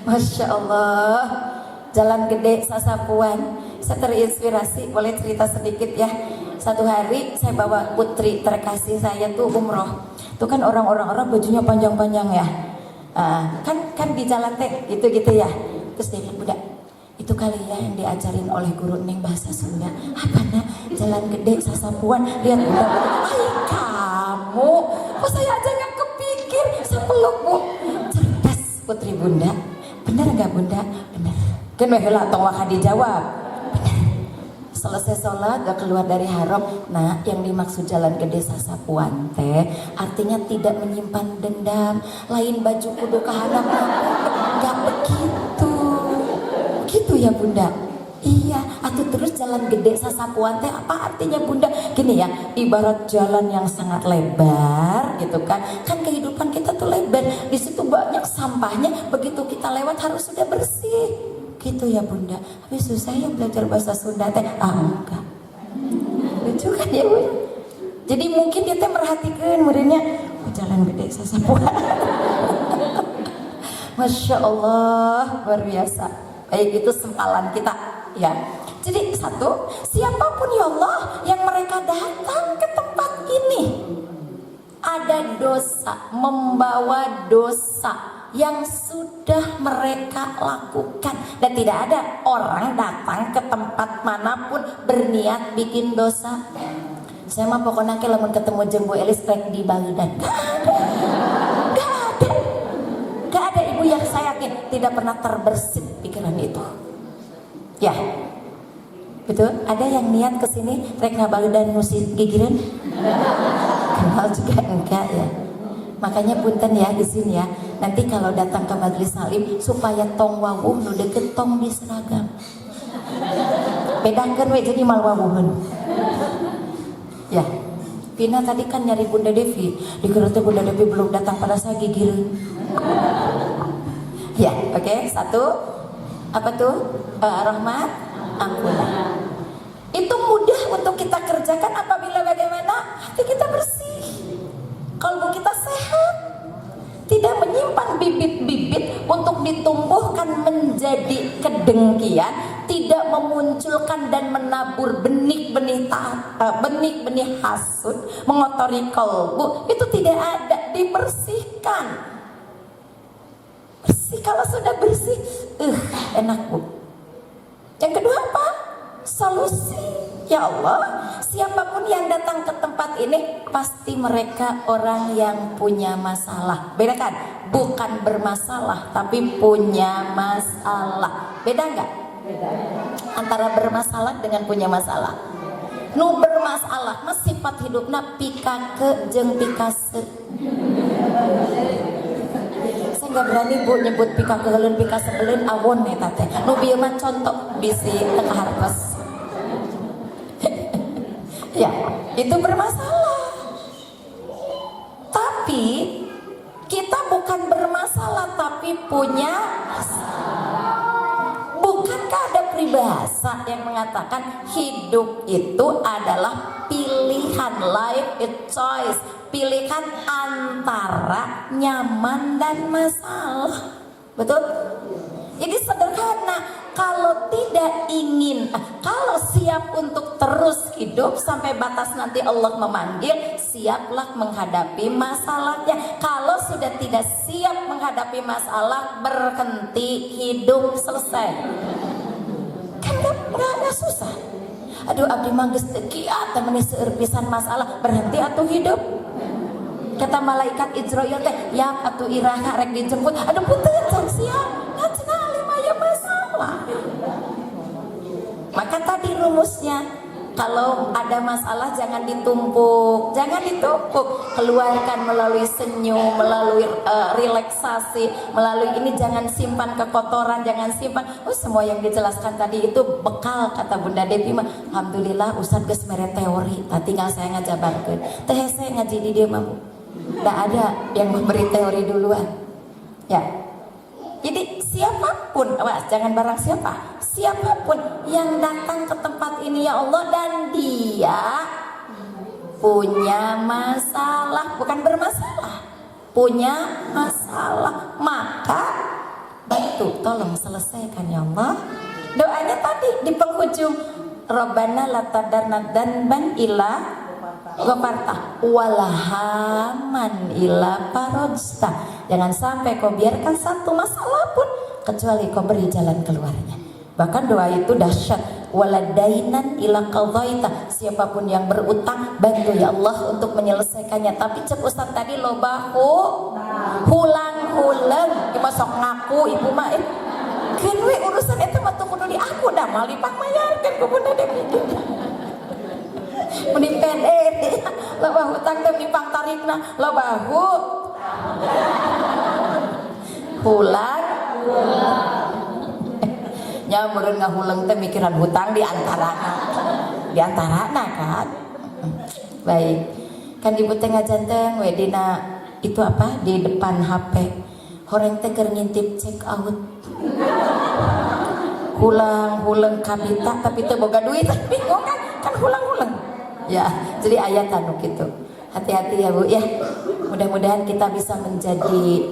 Speaker 1: Masya Allah. Jalan gede Sasapuan. Saya terinspirasi, boleh cerita sedikit ya. Satu hari saya bawa putri terkasih saya tuh umroh. Tuh kan orang-orang bajunya panjang-panjang ya. Kan di jalan teh gitu ya. Terus dia bilang, "Budak, itu kali ya yang diajarin oleh guru Neng bahasa Sunda. Apa nak? Jalan gede Sasapuan. Lihat budak." Ay kamu, kok saya aja nggak kepikir. Saya peluk Bu. Cerdas putri Bunda. Benar nggak Bunda? Benar. Kan baheula tong waka dijawab. Benar. Selesai sholat gak keluar dari haram. Nah, yang dimaksud jalan gede Sasapuan teh artinya tidak menyimpan dendam. Lain baju kudu kahanap gak begitu. Gitu ya Bunda. Iya, atau terus jalan gede Sasapuan teh apa artinya Bunda? Gini ya, ibarat jalan yang sangat lebar gitu kan. Kan kehidupan kita tuh lebar. Di situ banyak sampahnya, begitu kita lewat harus sudah bersih. Gitu ya Bunda. Tapi susah ya belajar bahasa Sunda teh. Enggak. Lucu kan ya Bunda? Jadi mungkin kita merhatikan muridnya jalan gede Sasapuan. Masya Allah, luar biasa. Baik, itu sempalan kita ya. Jadi satu, siapapun ya Allah yang mereka datang ke tempat ini ada dosa, membawa dosa yang sudah mereka lakukan. Dan tidak ada orang datang ke tempat manapun berniat bikin dosa. Saya mah pokoknya lamun ketemu jeung Bu Elis rek di Baghdad. Gak ada ibu yang saya yakin tidak pernah terbersit pikiran itu. Ya, betul. Ada yang niat kesini rek ngabal dan nusi gigiran? Kenal juga enggak ya. Makanya punten ya di sini ya. Nanti kalau datang ke majelis salim supaya tong wawuh nu deket tong diseragam. Bedakeun we jadi mal wawuheun. Ya. Pina tadi kan nyari Bunda Devi. Dikeureuh Bunda Devi belum datang pada saya gigireun. Ya, oke. Satu. Apa tuh? Rahmat, ampunah. Itu mudah untuk kita kerjakan apabila bagaimana? Hati kita bersih, kalbu kita sehat, tidak menyimpan bibit-bibit untuk ditumbuhkan menjadi kedengkian, tidak memunculkan dan menabur benih-benih hasud, mengotori kalbu. Itu tidak ada, dibersihkan. Bersih, kalau sudah bersih, enak Bu. Yang kedua apa? Solusi. Ya Allah, siapapun yang datang ke tempat ini pasti mereka orang yang punya masalah. Bedakan, bukan bermasalah tapi punya masalah. Beda nggak? Beda. Antara bermasalah dengan punya masalah. Nu bermasalah mah sifat hidupna pikake jeung pikase. Saya nggak berani Bu nyebut pikake heuleun pikase beuleun awon eta teh. Nu bieu mah contoh bisi teu hartos. Ya, itu bermasalah. Tapi kita bukan bermasalah tapi punya masalah. Bukankah ada peribahasa yang mengatakan hidup itu adalah pilihan, life is choice, pilihan antara nyaman dan masalah. Betul? Jadi sederhana, kalau tidak ingin, kalau siap untuk terus hidup sampai batas nanti Allah memanggil, siaplah menghadapi masalahnya. Kalau sudah tidak siap menghadapi masalah, berhenti hidup, selesai. Kan gak susah. Aduh abdi manggis kiat temani seurpisan masalah, berhenti atau hidup. Kata malaikat Israel teh, yang atuh iraha rek dijemput. Aduh punten can sia, ngacena limaya masalah. Maka tadi rumusnya, kalau ada masalah jangan ditumpuk, keluarkan melalui senyum, melalui relaksasi, melalui ini, jangan simpan kekotoran, jangan simpan. Semua yang dijelaskan tadi itu bekal, kata Bunda Devi mah. Alhamdulillah Ustadz geus mere teori, tinggal saya ngajabarkeun. Teh saya ngaji di dieu mah. Tidak ada yang memberi teori duluan, ya. Jadi siapapun, jangan barang siapapun yang datang ke tempat ini ya Allah dan dia punya masalah, bukan bermasalah, punya masalah, maka bantu, tolong selesaikan ya Allah. Doanya tadi di penghujung, Rabbana la tadarna dzanban illa ghafarta walahaman ila farajta. Jangan sampai kau biarkan satu masalah pun kecuali kau beri jalan keluarnya. Bahkan doa itu dahsyat, waladainan ila qadaita. Siapapun yang berutang, bantu ya Allah untuk menyelesaikannya. Tapi cek Ustaz tadi lobahu hulang-hulang dimasok ngaku ibu mah kan we urusan itu mah kudu di aku dah mal dipangmayarkeun ku Bunda Devi. Mending pede loba hutang teh dipang tarikna lobahu hulang nya meureun ngahuleung teh mikiran hutang di antarana kan. Baik, kan ibu teh ngajanteng we dina itu apa di depan HP horeng teh keur ngintip check out hulang kabita tapi teu boga duit, bingung kan hulang ya. Jadi ayat anu gitu, hati-hati ya Bu ya. Mudah-mudahan kita bisa menjadi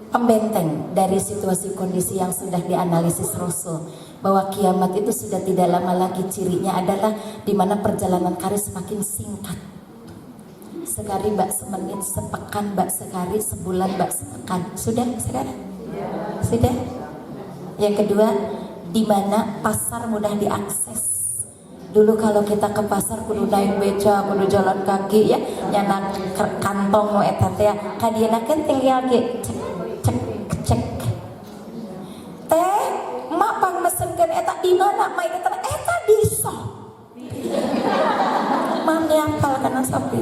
Speaker 1: pembenteng dari situasi kondisi yang sudah dianalisis Rasul, bahwa kiamat itu sudah tidak lama lagi. Cirinya adalah di mana perjalanan karir semakin singkat. Sekali bak semenit, sepekan bak sekali, sebulan bak sepekan. Sudah sekarang? Sudah. Yang kedua, di mana pasar mudah diakses. Dulu kalau kita ke pasar kudu naik beca, kudu jalan kaki ya, nyanak kantong nu eta teh kadieuna keun tinggal ge cek teh mak pang mesenkeun eta di mana mak eta di shop mah nyapal kana sapi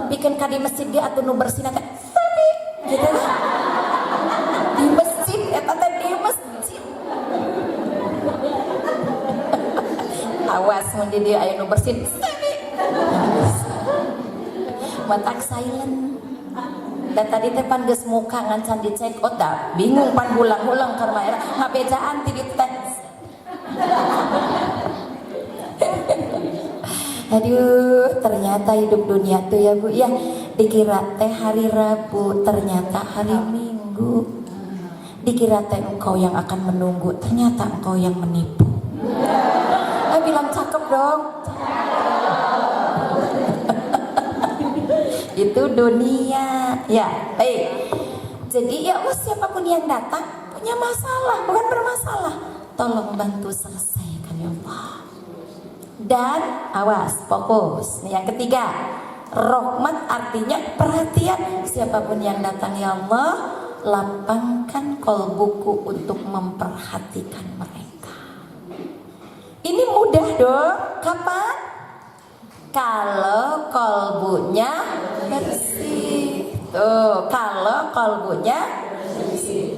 Speaker 1: bikin ka di masjid ge atuh nu bersihna teh sapi gitu lah di masjid eta teh di masjid. Awas mun di dieu aya nu bersih sapi matak silent. Dan tadi teh pan geus muka ngan dicek dah bingung pan hulang-hulang karena era ngabejaan ti dieu teh. Aduh, ternyata hidup dunia tuh ya Bu ya, dikira teh hari Rabu ternyata hari Minggu. Dikira teh engkau yang akan menunggu, ternyata engkau yang menipu. Bilang cakep dong. Itu dunia ya. Baik, jadi ya siapapun yang datang punya masalah, bukan bermasalah, tolong bantu selesaikan ya Allah. Dan awas, fokus. Yang ketiga, rahmat artinya perhatian. Siapapun yang datang ya Allah, lapangkan kolbuku untuk memperhatikan mereka. Ini mudah dong. Kapan? Kalau kolbunya bersih. Tuh, kalau kolbunya bersih.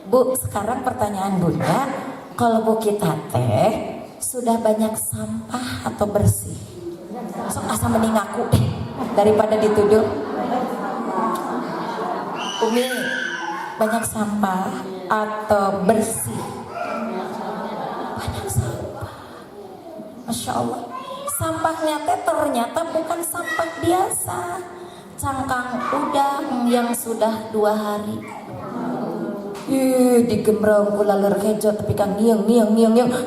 Speaker 1: Bu, sekarang pertanyaan Bunda, kolbu kita teh sudah banyak sampah atau bersih? Sok asa mending ngaku deh daripada dituduh. Umi, banyak sampah atau bersih? Banyak Masya Allah. Sampahnya teh ternyata bukan sampah biasa, cangkang udang yang sudah 2 hari. Digembrong kula ler hejo tapi kan ngieng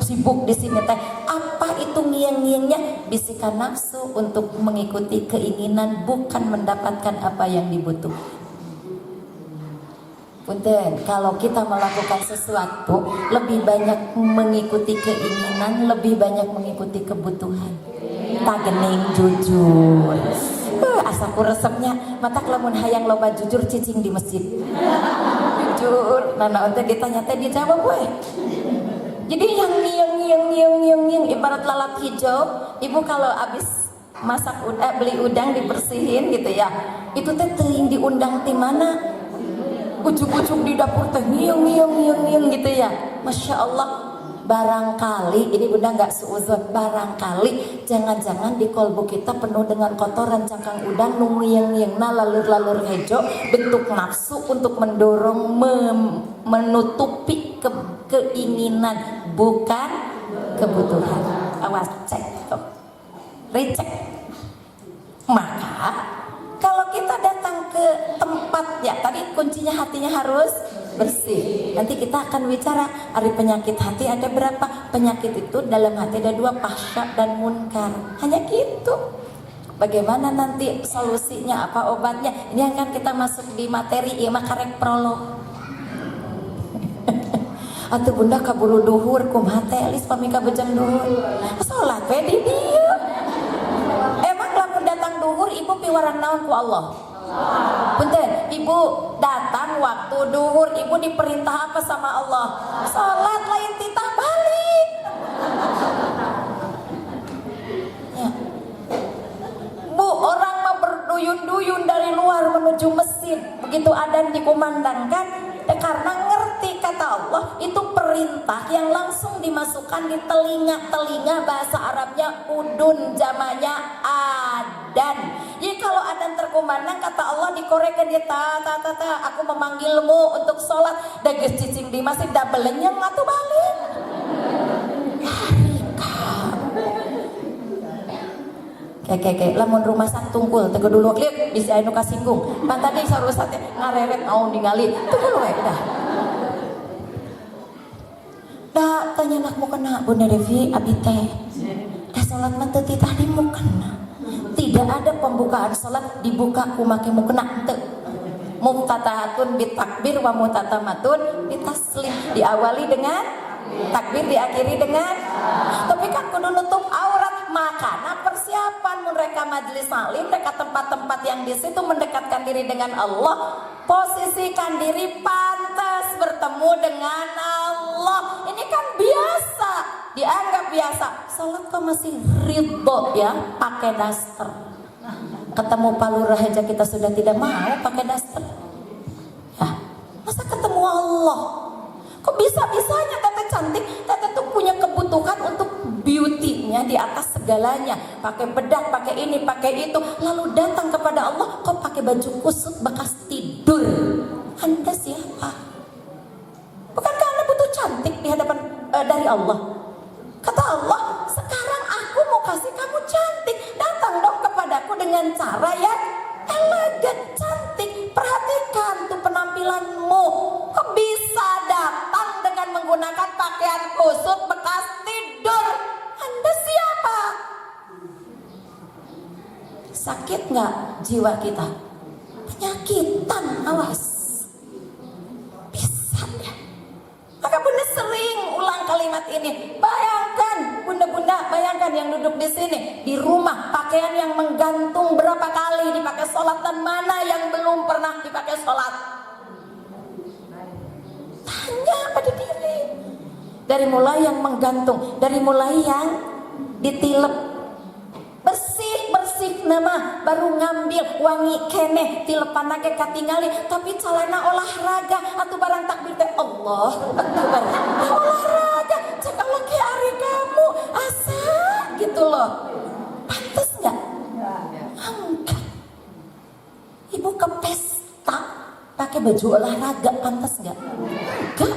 Speaker 1: sibuk di sini teh. Apa itu ngieng-ngiengnya? Bisikan nafsu untuk mengikuti keinginan, bukan mendapatkan apa yang dibutuhkan. Punten, kalau kita melakukan sesuatu lebih banyak mengikuti keinginan, lebih banyak mengikuti kebutuhan. Tagening jujur. Asaku resepnya matak lamun hayang loba jujur cicing di masjid. Jujur, nana onte ditanya teh dijawab we. Jadi yang ngieng ibarat lalat hijau. Ibu kalau habis masak beli udang dibersihin gitu ya. Itu teh teuing diundang di mana? Ujuk-ujuk di dapur teh ngieng gitu ya. Masya Allah. Barangkali ini bunda nggak seuzon, barangkali jangan-jangan di kolbu kita penuh dengan kotoran cangkang udang nungieng-ngiengna lalur-lalur hejo, bentuk nafsu untuk mendorong menutupi keinginan, bukan kebutuhan. Awas, cek tuh, recek. Maka kalau kita datang ke tempat ya, tadi kuncinya hatinya harus bersih. Nanti kita akan bicara hari penyakit hati ada berapa. Penyakit itu dalam hati ada 2, fahsya dan munkar. Hanya gitu. Bagaimana nanti solusinya, apa obatnya? Ini akan kita masuk di materi ya makarek prolog. Atuh bunda kaburu duhur kumaha teh alis pamika bejang duhur. Salat we di dieu. Emang lamun datang duhur ibu piwaran naon ku Allah? Punten, ibu datang waktu duhur, ibu diperintah apa sama Allah? Salat lain titah balik. Ya. Bu, orang mah berduyun-duyun dari luar menuju masjid. Begitu adzan dikumandangkan, karena ngerti kata Allah, itu perintah yang langsung dimasukkan di telinga bahasa Arabnya udun, jamanya adan. Jadi kalau adan terkumandang kata Allah dikorekan dia ta aku memanggilmu untuk sholat. Dages cicing di masjid dah belenyeng atuh balik. Kayak lamun rumah sak tungkul teu dulu lihat bisa anu kasinggung. Pan tadi sarusa teh ngareret naon ningali. Tunggu we dah. Da tanya anakmu kena Bunda Devi abi teh. Da salat mah teu titah di mukena. Tidak ada pembukaan salat dibuka ku make mukena teu. Muftatahatun bitakbir wa mutatamatun bitaslim. Diawali dengan takbir, diakhiri dengan tapi kan kudu nutup aurat. Makanya persiapan mereka majelis salim, mereka tempat-tempat yang di situ mendekatkan diri dengan Allah, posisikan diri pantas bertemu dengan Allah. Ini kan biasa, dianggap biasa. Salat kok masih ridho ya, pakai daster. Ketemu palurah aja kita sudah tidak mau pakai daster. Ya, masa ketemu Allah? Kok bisa-bisanya teteh cantik, teteh tuh punya kebutuhan untuk beauty-nya di atas segalanya, pakai bedak, pakai ini, pakai itu, lalu datang kepada Allah kok pakai baju kusut bekas tidur. Anda siapa? Bukankah Anda butuh cantik di hadapan dari Allah? Kata Allah, sekarang aku mau kasih kamu cantik, datang dong kepadaku dengan cara yang elegan, cantik. Perhatikan tuh penampilanmu. Kok bisa datang dengan menggunakan pakaian kusut bekas tidur? Anda siapa? Sakit nggak jiwa kita? Penyakitan, awas. Bisa ya. Maka bunda sering ulang kalimat ini. Bayangkan, bunda-bunda, bayangkan yang duduk di sini di rumah, pakaian yang menggantung berapa kali dipakai sholat dan mana yang belum pernah dipakai sholat. Tanya pada diri. Dari mulai yang menggantung, dari mulai yang ditilep, bersih nama baru ngambil wangi keneh tilepan lagi katingali, tapi calana olahraga atau barang takbir teh Allah Akbar. Olahraga cek Allah ke hari kamu asa gitu loh. Pantes nggak? Enggak. Ibu ke pesta pakai baju olahraga pantas nggak? Enggak.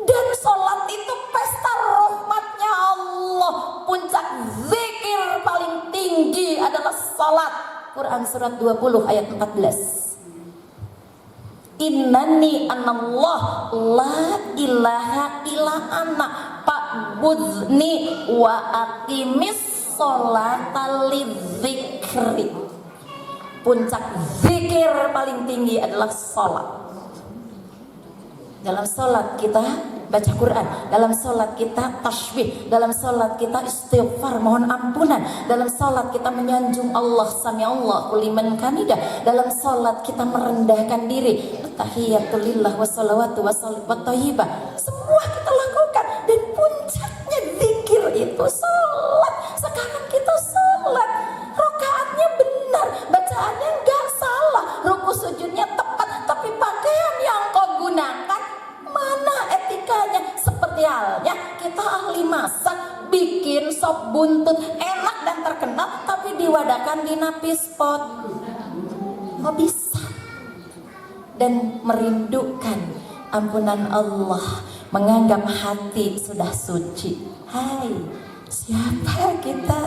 Speaker 1: Dan sholat itu pesta rahmatnya Allah. Punca salat. Quran surat 20 ayat 14. Innani anallah la ilaha illa ana fa'budni wa aqimis sholata lidzikri. Puncak zikir paling tinggi adalah salat. Dalam salat kita baca Quran, dalam salat kita tasbih, dalam salat kita istighfar mohon ampunan, dalam salat kita menyanjung Allah sami'allahu liman hamidah, dalam salat kita merendahkan diri, tahiyatulillah wassalawatu wassalamu. Semua kita lakukan dan puncaknya zikir itu salat. Sekarang kita salat, rakaatnya benar, bacaannya enggak salah, ruku sujudnya tepat, tapi pakaian yang kau gunakan mana etikanya? Seperti halnya kita ahli masak, bikin sop buntut enak dan terkenal, tapi diwadakan di napis pot. Kok bisa? Dan merindukan ampunan Allah, menganggap hati sudah suci. Hai, siapa kita?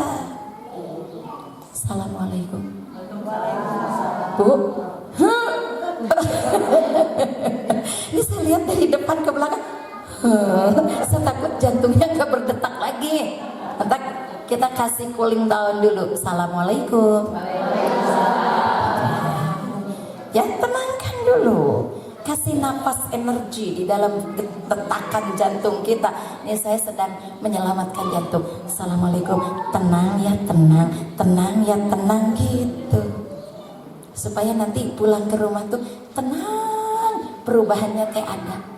Speaker 1: Assalamualaikum. Bu, ini saya lihat dari depan ke belakang. Saya takut jantungnya gak berdetak lagi. Nanti kita kasih cooling down dulu. Assalamualaikum. Ya, tenangkan dulu. Kasih napas energi di dalam detakan jantung kita. Ini saya sedang menyelamatkan jantung. Assalamualaikum. Tenang ya, tenang. Tenang ya, tenang gitu. Supaya nanti pulang ke rumah tuh tenang, perubahannya teh ada.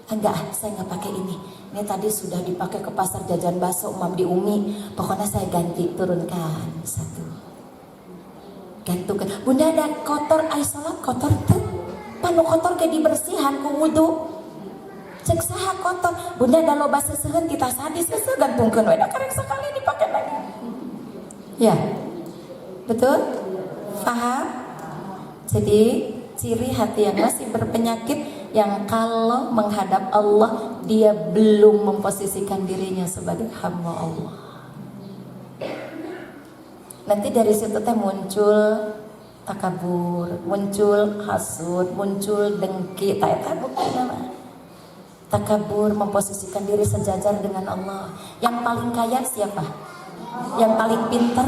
Speaker 1: Enggak, saya nggak pakai ini. Ini tadi sudah dipakai ke pasar jajan bakso Mam di Umi. Pokoknya saya ganti, turunkan satu. Gantukan. Bunda ada kotor, ay salat kotor tuh. Panu kotor gak dibersihan ku wudu. Cek saha kotor. Bunda ada loba seseuheun kita sadis seseuh gantungkeun we da karek sekali dipakai lagi. Ya. Betul? Paham? Jadi ciri hati yang masih berpenyakit, yang kalau menghadap Allah dia belum memposisikan dirinya sebagai hamba Allah. Nanti dari situ teh muncul takabur, muncul hasud, muncul dengki. Eta buktinya mah. Takabur memposisikan diri sejajar dengan Allah. Yang paling kaya siapa? Yang paling pintar?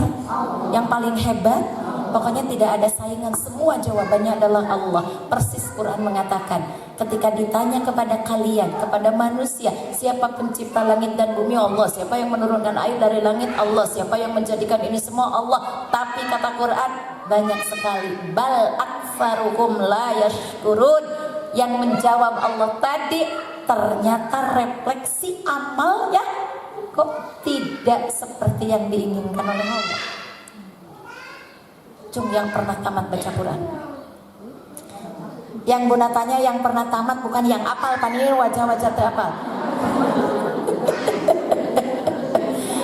Speaker 1: Yang paling hebat? Pokoknya tidak ada saingan, semua jawabannya adalah Allah. Persis Quran mengatakan, ketika ditanya kepada kalian, kepada manusia, siapa pencipta langit dan bumi? Allah. Siapa yang menurunkan air dari langit? Allah. Siapa yang menjadikan ini semua? Allah. Tapi kata Quran, banyak sekali. Bal aktsaruhum la yashkurun. Yang menjawab Allah tadi ternyata refleksi amalnya kok tidak seperti yang diinginkan oleh Allah. Cung yang pernah tamat baca Quran. Yang Bunda tanya yang pernah tamat bukan yang apal, panir wajah-wajah terapal.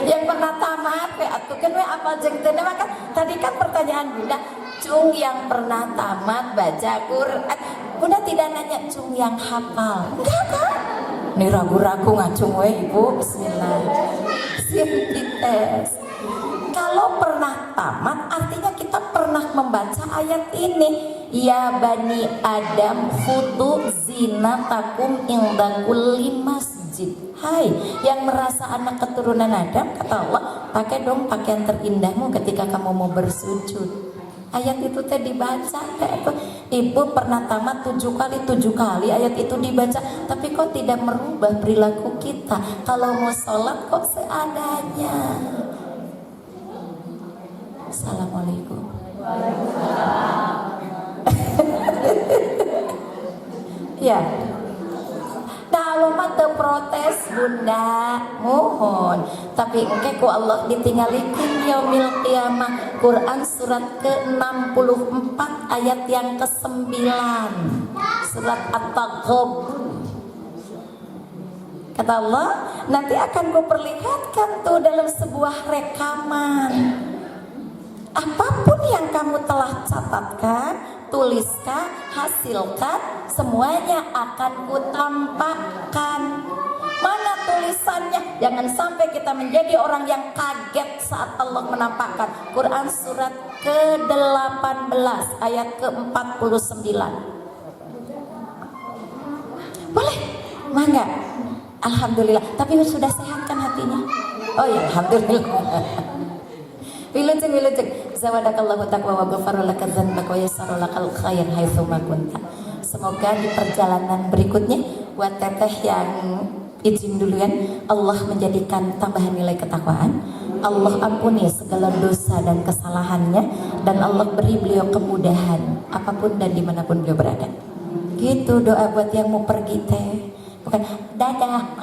Speaker 1: Yang pernah tamat, atuh kan we apal jeung teu maka tadi kan pertanyaan Bunda, cung yang pernah tamat baca Quran. Bunda tidak nanya cung yang hafal. Enggak kan? Ini ragu-ragu ngacung we Ibu. Bismillah. Siap dites. Kalau pernah tamat artinya kita pernah membaca ayat ini. Ya bani Adam khudu zinatakum inda kulli masjid. Hai yang merasa anak keturunan Adam, kata Allah, pakai dong pakaian terindahmu ketika kamu mau bersujud. Ayat itu teh dibaca, Ibu pernah tamat 7 kali ayat itu dibaca, tapi kok tidak merubah perilaku kita. Kalau mau sholat kok seadanya. Assalamualaikum. Ya. Kalau mah teu protes Bunda, mohon. Tapi engke ku Allah ditinggalikeun yaumil qiyamah. Quran surat ke-64 ayat yang ke-9. Surat At-Taghabun. Kata Allah, nanti akan ku perlihatkan tuh dalam sebuah rekaman. Apapun yang kamu telah catatkan, tuliskan, hasilkan, semuanya akan kutampakkan. Mana tulisannya? Jangan sampai kita menjadi orang yang kaget saat Allah menampakkan. Quran surat ke-18 ayat ke-49. Boleh? Mangga. Alhamdulillah. Tapi sudah sehat kan hatinya? Oh ya, alhamdulillah. Wilujeng. Zawadakallahu taqwa wa ghafara laka dzanbaka wa yassara lakal khair haitsu ma kunta. Semoga di perjalanan berikutnya buat teteh yang izin duluan, Allah menjadikan tambahan nilai ketakwaan. Allah ampuni segala dosa dan kesalahannya, dan Allah beri beliau kemudahan apapun dan dimanapun beliau berada. Gitu doa buat yang mau pergi teh. Bukan dadah.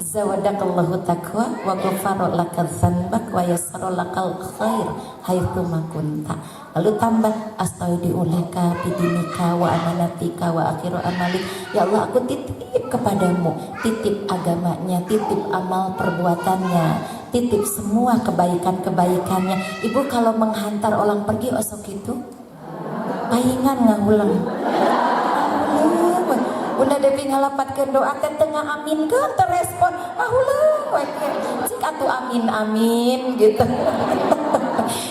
Speaker 1: Zawadakallahu taqwa wa ghafara laka dzanbak wa yassara lakal khair haitsu ma kunta. Lalu tambah astaudiulaka bidinika wa amanatika wa akhiru amalik. Ya Allah, aku titip kepadamu, titip agamanya, titip amal perbuatannya, titip semua kebaikan-kebaikannya. Ibu kalau menghantar orang pergi osok itu paingan ngahulang. Bunda Devi ngalapatkeun doa teh tengah aminkeun terespon ngahulang we cik atuh amin gitu.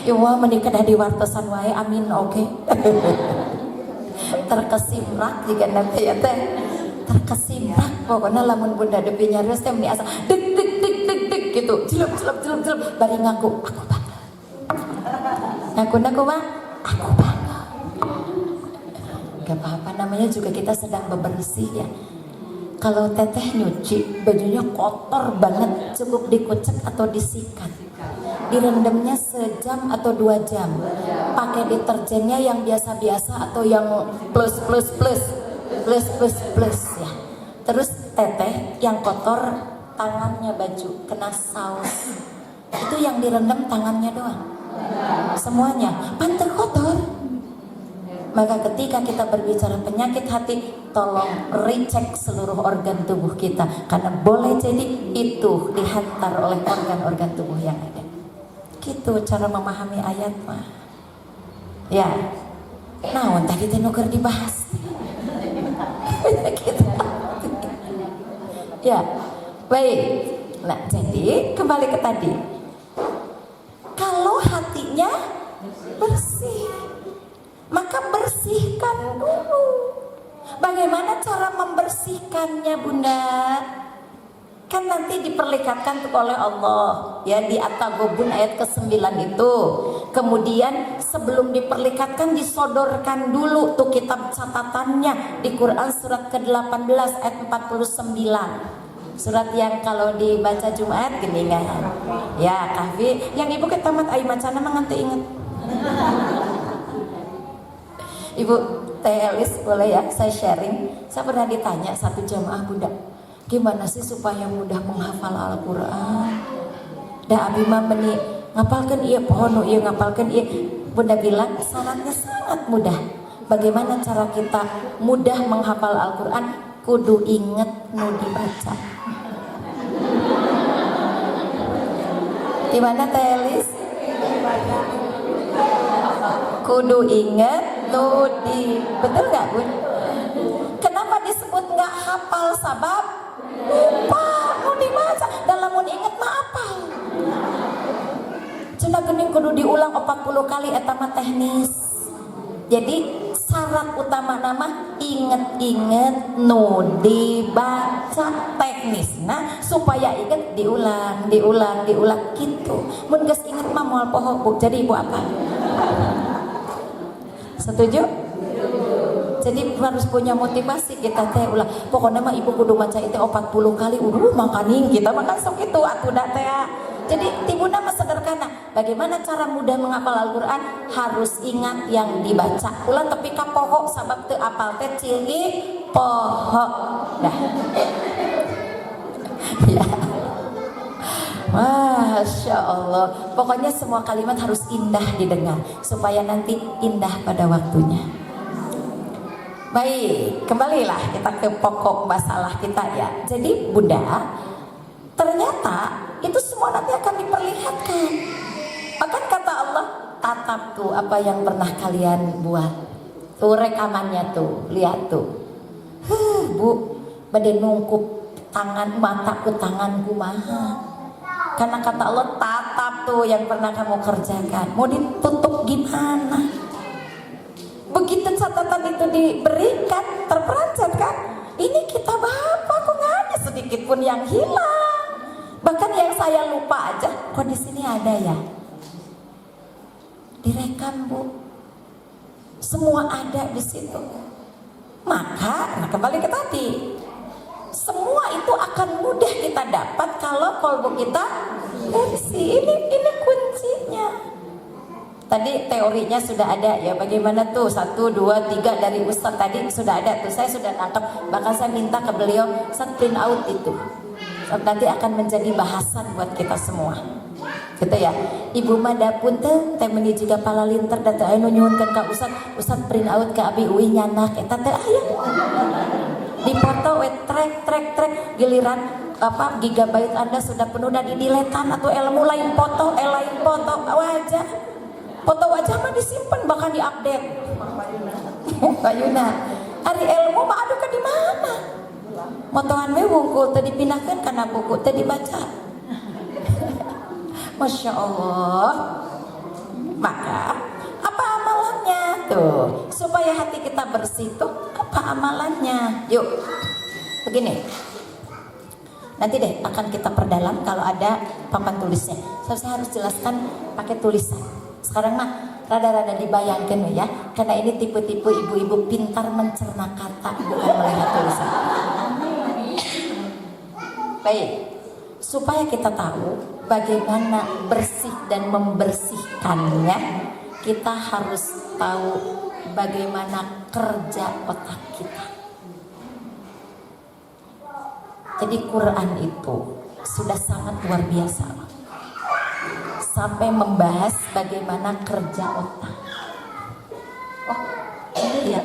Speaker 1: Ya wah menikah di wartosan wae amin oke. Terkesimrak jika nanti ya teh terkesimrak pokoknya lamun Bunda Devi nyarios teh meni asa deg gitu celup bari ngaku aku bangga. Ngaku mah aku bangga. Gak apa-apa, namanya juga kita sedang bebersih ya. Kalau teteh nyuci bajunya kotor banget, cukup dikucek atau disikat, direndamnya sejam atau 2 jam, pakai deterjennya yang biasa-biasa atau yang plus ya. Terus teteh yang kotor tangannya baju kena saus, itu yang direndam tangannya doang, semuanya pantai kotor. Maka ketika kita berbicara penyakit hati, tolong recek seluruh organ tubuh kita, karena boleh jadi itu dihantar oleh organ-organ tubuh yang ada. Gitu cara memahami ayat mah. Ya. Nah, tadi tenuker dibahas. Gitu. Ya. Baik. Nah, jadi kembali ke tadi. Kalau hatinya bersih, maka bersihkan dulu. Bagaimana cara membersihkannya, Bunda? Kan nanti diperlihatkan tuh oleh Allah ya di At-Taghabun ayat ke-9 itu. Kemudian sebelum diperlihatkan disodorkan dulu tuh kitab catatannya di Quran surat ke-18 ayat 49. Surat yang kalau dibaca Jumat geningan. Ya, kahfi yang ibu ketamat ai macana mah nganti inget. Ibu Teh Elis boleh ya saya sharing. Saya pernah ditanya satu jamaah, Bunda, gimana sih supaya mudah menghafal Al-Quran? Da abi mah meni ngapalkeun ieu pohon ieu ngapalkeun ieu. Bunda bilang syaratnya sangat mudah. Bagaimana cara kita mudah menghafal Al-Quran? Kudu inget nu dibaca. Gimana Teh Elis? Kudu inget Nudi, betul gak Bun? Kenapa disebut gak hafal? Sabab lupa, Nudi baca. Dan lamun inget mah apal. Cina gening kudu diulang 40 kali eta mah teknis. Jadi syarat utama nama inget-inget Nudi baca teknis. Nah supaya inget diulang gitu. Mun geus inget mah moal poho Bu. Jadi ibu apa? Setuju? Jadi harus punya motivasi kita teh ulah. Pokoknya mah ibu kudu maca itu 40 kali. Makaning kita makan sok itu atuh da teh. Jadi tibuna mah sederhana. Bagaimana cara mudah menghafal Al-Qur'an? Harus ingat yang dibaca. Ulah tepi ka poho sabab teu apal teh cilgi poho. Dah. Ya. Masya Allah. Pokoknya semua kalimat harus indah didengar supaya nanti indah pada waktunya. Baik, kembalilah kita ke pokok masalah kita ya. Jadi Bunda, ternyata itu semua nanti akan diperlihatkan. Bahkan kata Allah, tatap tuh apa yang pernah kalian buat. Tuh rekamannya tuh, lihat tuh. Bu, badai nungkup tangan mataku tanganku maha. Karena kata Allah tatap tuh yang pernah kamu kerjakan. Mau ditutup gimana? Begitu catatan itu diberikan, terperancat kan? Ini kita Bapak kok nggak ada sedikit pun yang hilang. Bahkan yang saya lupa aja, kok di sini ada ya? Direkam Bu, semua ada di situ. Maka, nah kembali ke tadi, semua itu akan mudah kita dapat kalau kolbu kita bersih. Ini kuncinya. Tadi teorinya sudah ada ya, bagaimana tuh 1, 2, 3 dari Ustadz tadi sudah ada tuh, saya sudah nangkep. Bahkan saya minta ke beliau Ustadz print out itu, nanti akan menjadi bahasan buat kita semua gitu ya. Ibu mada punten teh meuni jiga palalinter dan teh anu nyuhunkeun ka Ustadz print out ke abi uwi nyanak eta teh aya dipoto we trek giliran apa gigabyte Anda sudah penuh dan didiletan atau ilmu lain foto wajah mah disimpan bahkan diupdate. Bayuna ari ilmu mah aduh ka di mana? Motohan we wungkul teu dipindahkeun kana buku teu dibaca. Masya Allah. Maka apa amalannya tuh supaya hati kita bersih tuh? Apa amalannya? Yuk begini, nanti deh akan kita perdalam kalau ada papan tulisnya. Saya harus jelaskan pakai tulisan. Sekarang mah rada-rada dibayangkan ya, karena ini tipe-tipe ibu-ibu pintar mencerna kata bukan melihat tulisan. Baik, supaya kita tahu bagaimana bersih dan membersihkannya, kita harus tahu bagaimana kerja otak kita. Jadi Quran itu sudah sangat luar biasa, sampai membahas bagaimana kerja otak. Oh, iya.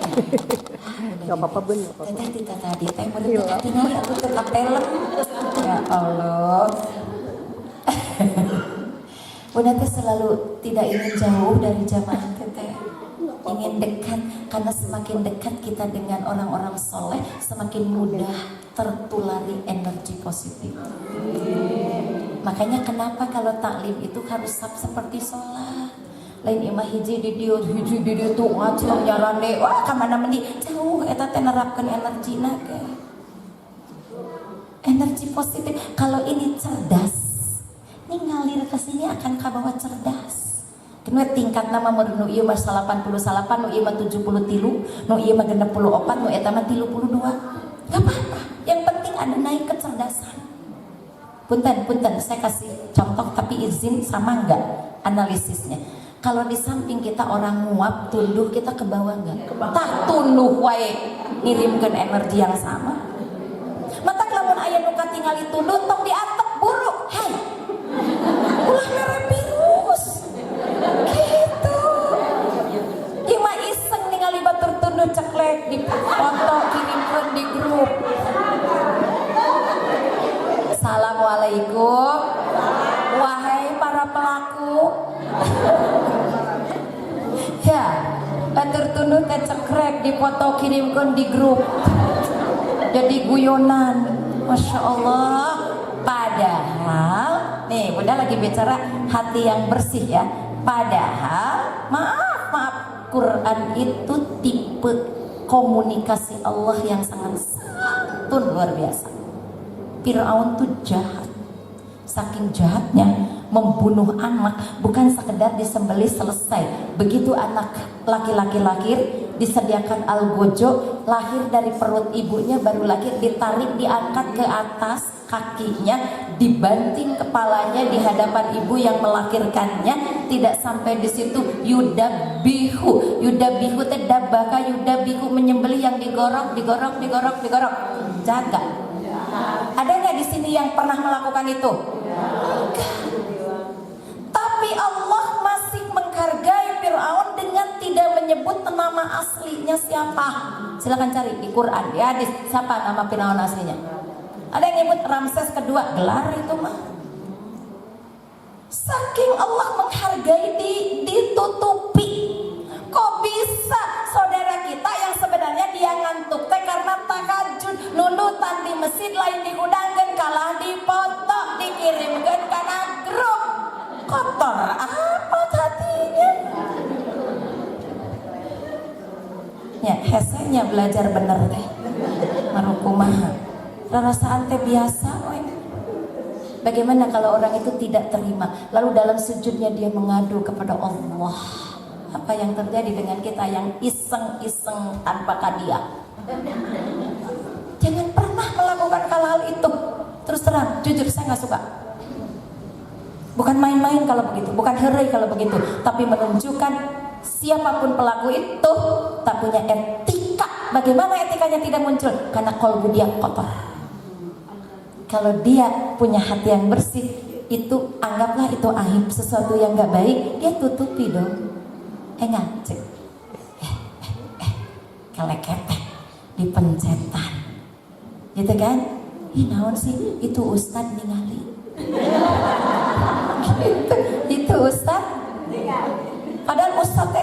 Speaker 2: Gak apa-apa Ben.
Speaker 1: Tadi teh menurut aku tetap film. Ya Allah. Bunda teh selalu tidak ingin jauh dari jamaah teh, ingin dekat, karena semakin dekat kita dengan orang-orang soleh, semakin mudah tertulari energi positif. Makanya kenapa kalau taklim itu harus seperti sholat. Lain imah hiji di dia tuh ngacung jalan deh, wah kemana meni jauh, eta teh nerapkan energi naga, energi positif. Kalau ini cerdas, ini ngalir ke sini akan kabawa cerdas. Kena tingkat nama nu ieu mah 88, nu ieu mah 73, nu ieu mah 64, nu eta mah 32. Enggak apa-apa. Yang penting ada naik kecerdasan. Punten, saya kasih contoh tapi izin sama enggak analisisnya. Kalau di samping kita orang nguap, tunduh, kita ke bawah enggak? Tak tunduh wae ngirimkeun energi yang sama. Matak lamun aya nu katingali tunduh tong diantep buru. Hai. Ulah mere virus. Gitu. Ieu mah iseng ningali batur tunduh ceklek di foto kirimkeun di grup. Assalamualaikum. Wahai para pelaku. Ya, batur tunduh teh cekrek di foto kirimkeun di grup. Jadi guyonan. Masya Allah. Padahal nih Bunda lagi bicara hati yang bersih ya. Padahal maaf Quran itu tipe komunikasi Allah yang sangat santun luar biasa. Fir'aun tuh jahat, saking jahatnya membunuh anak, bukan sekedar disembelih selesai. Begitu anak laki-laki lahir, disediakan algojo, lahir dari perut ibunya, baru lahir ditarik, diangkat ke atas kakinya, dibanting kepalanya di hadapan ibu yang melahirkannya. Tidak sampai di situ, yudabihu teh dabaka, yudabihu menyembelih yang digorok. Jaga. Ada nggak di sini yang pernah melakukan itu? Enggak. Tapi Allah masih menghargai Fir'aun dengan tidak menyebut nama aslinya siapa. Silakan cari di Quran, di hadis, siapa nama Fir'aun aslinya. Ada yang nyebut Ramses kedua, gelar itu mah. Saking Allah menghargai ditutupi. Kok bisa saudara kita yang sebenarnya dia ngantuk teh karena tahajud masjid lain digudangkan kalah dipoto dikirimkan karena grup kotor apa hatinya ya hesenya belajar bener teh marukumaha rarasaan teh biasa we. Bagaimana kalau orang itu tidak terima lalu dalam sujudnya dia mengadu kepada Allah, apa yang terjadi dengan kita yang iseng-iseng tanpa hadiah? Jangan pernah melakukan hal-hal itu. Terus terang, jujur saya nggak suka. Bukan main-main kalau begitu, bukan heureuy kalau begitu, tapi menunjukkan siapapun pelaku itu tak punya etika. Bagaimana etikanya tidak muncul? Karena kolbu dia kotor. Kalau dia punya hati yang bersih, itu anggaplah itu aib, sesuatu yang nggak baik, dia tutupi dong. Ngacek, keleketeh, dipencetan, gitu kan? Ih naon sih, itu ustad ningali. itu ustad. Padahal ustad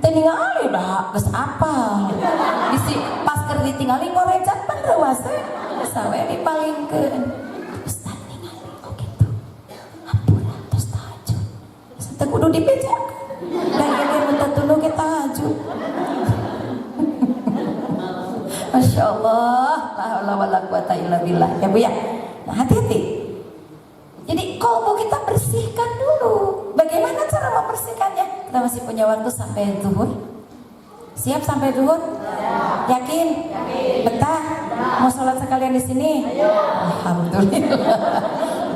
Speaker 1: teh ningali dah, geus apa? Bisi pas keur ditinggali ngorecak pan reuas teh. Sawe dipalingkeun. Ustad ningali oh gitu. Hampura tos tahajud. Teu kudu dipejak. Dan ini minta tulu kita tahajud. Masya Allah, la haula wala quwata illa billah. Ya Bu ya. Nah, hati-hati. Jadi kolbu kita bersihkan dulu. Bagaimana cara membersihkannya? Kita masih punya waktu sampai zuhur. Siap sampai zuhur? Yakin? Betah? Mau sholat sekalian di sini? Alhamdulillah.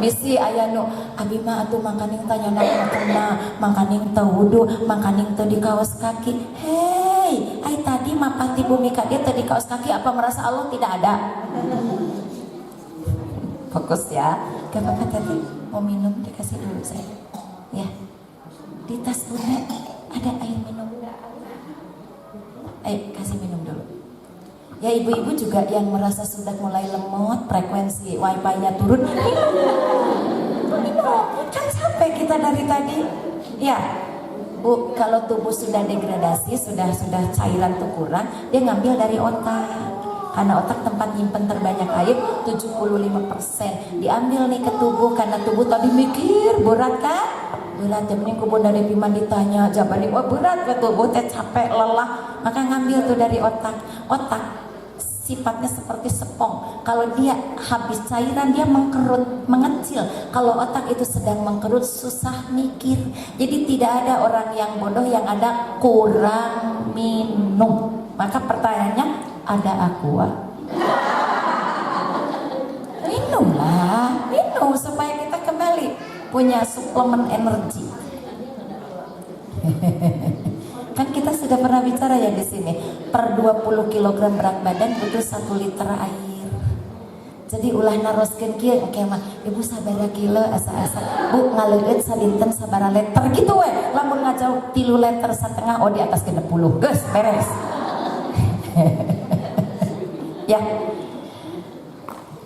Speaker 1: Bisi aya nu abi mah atuh mangkaning tanya kena mangkaning teu wudu mangkaning teu di kaos kaki. Hei, ai tadi mapati bumi ka dia teu di kaos kaki apa merasa Allah tidak ada? Fokus ya. Gak apa-apa tadi mau minum dikasih dulu saya. Ya. Di tas Bunda ada air minum. Ayo kasih minum dulu. Ya ibu-ibu juga yang merasa sudah mulai lemot, frekuensi wifi-nya turun, minum. Kan sampai kita dari tadi. Ya, Bu, kalau tubuh sudah degradasi, sudah cairan tuh kurang, dia ngambil dari otak. Karena otak tempat nyimpen terbanyak air 75%. Diambil nih ke tubuh karena tubuh tadi mikir berat kan? Berat jam ini kubun dari Piman ditanya jawabannya wah berat ke tubuh teh capek lelah maka ngambil tuh dari otak. Otak sifatnya seperti sepong. Kalau dia habis cairan dia mengkerut, mengecil. Kalau otak itu sedang mengkerut susah mikir. Jadi tidak ada orang yang bodoh yang ada kurang minum. Maka pertanyaannya ada aqua. Minumlah, minum supaya kita kembali punya suplemen energi. Kan kita sudah pernah bicara ya di sini. Per 20 kg berat badan butuh 1 liter air. Jadi ulah naroskeun kieu engke mah ibu sabaraha kilo asa-asa. Bu ngaleut sadinten sabaraha liter gitu we. Lamun ngajauh 3 liter setengah oh di atas 60. Geus beres. Ya.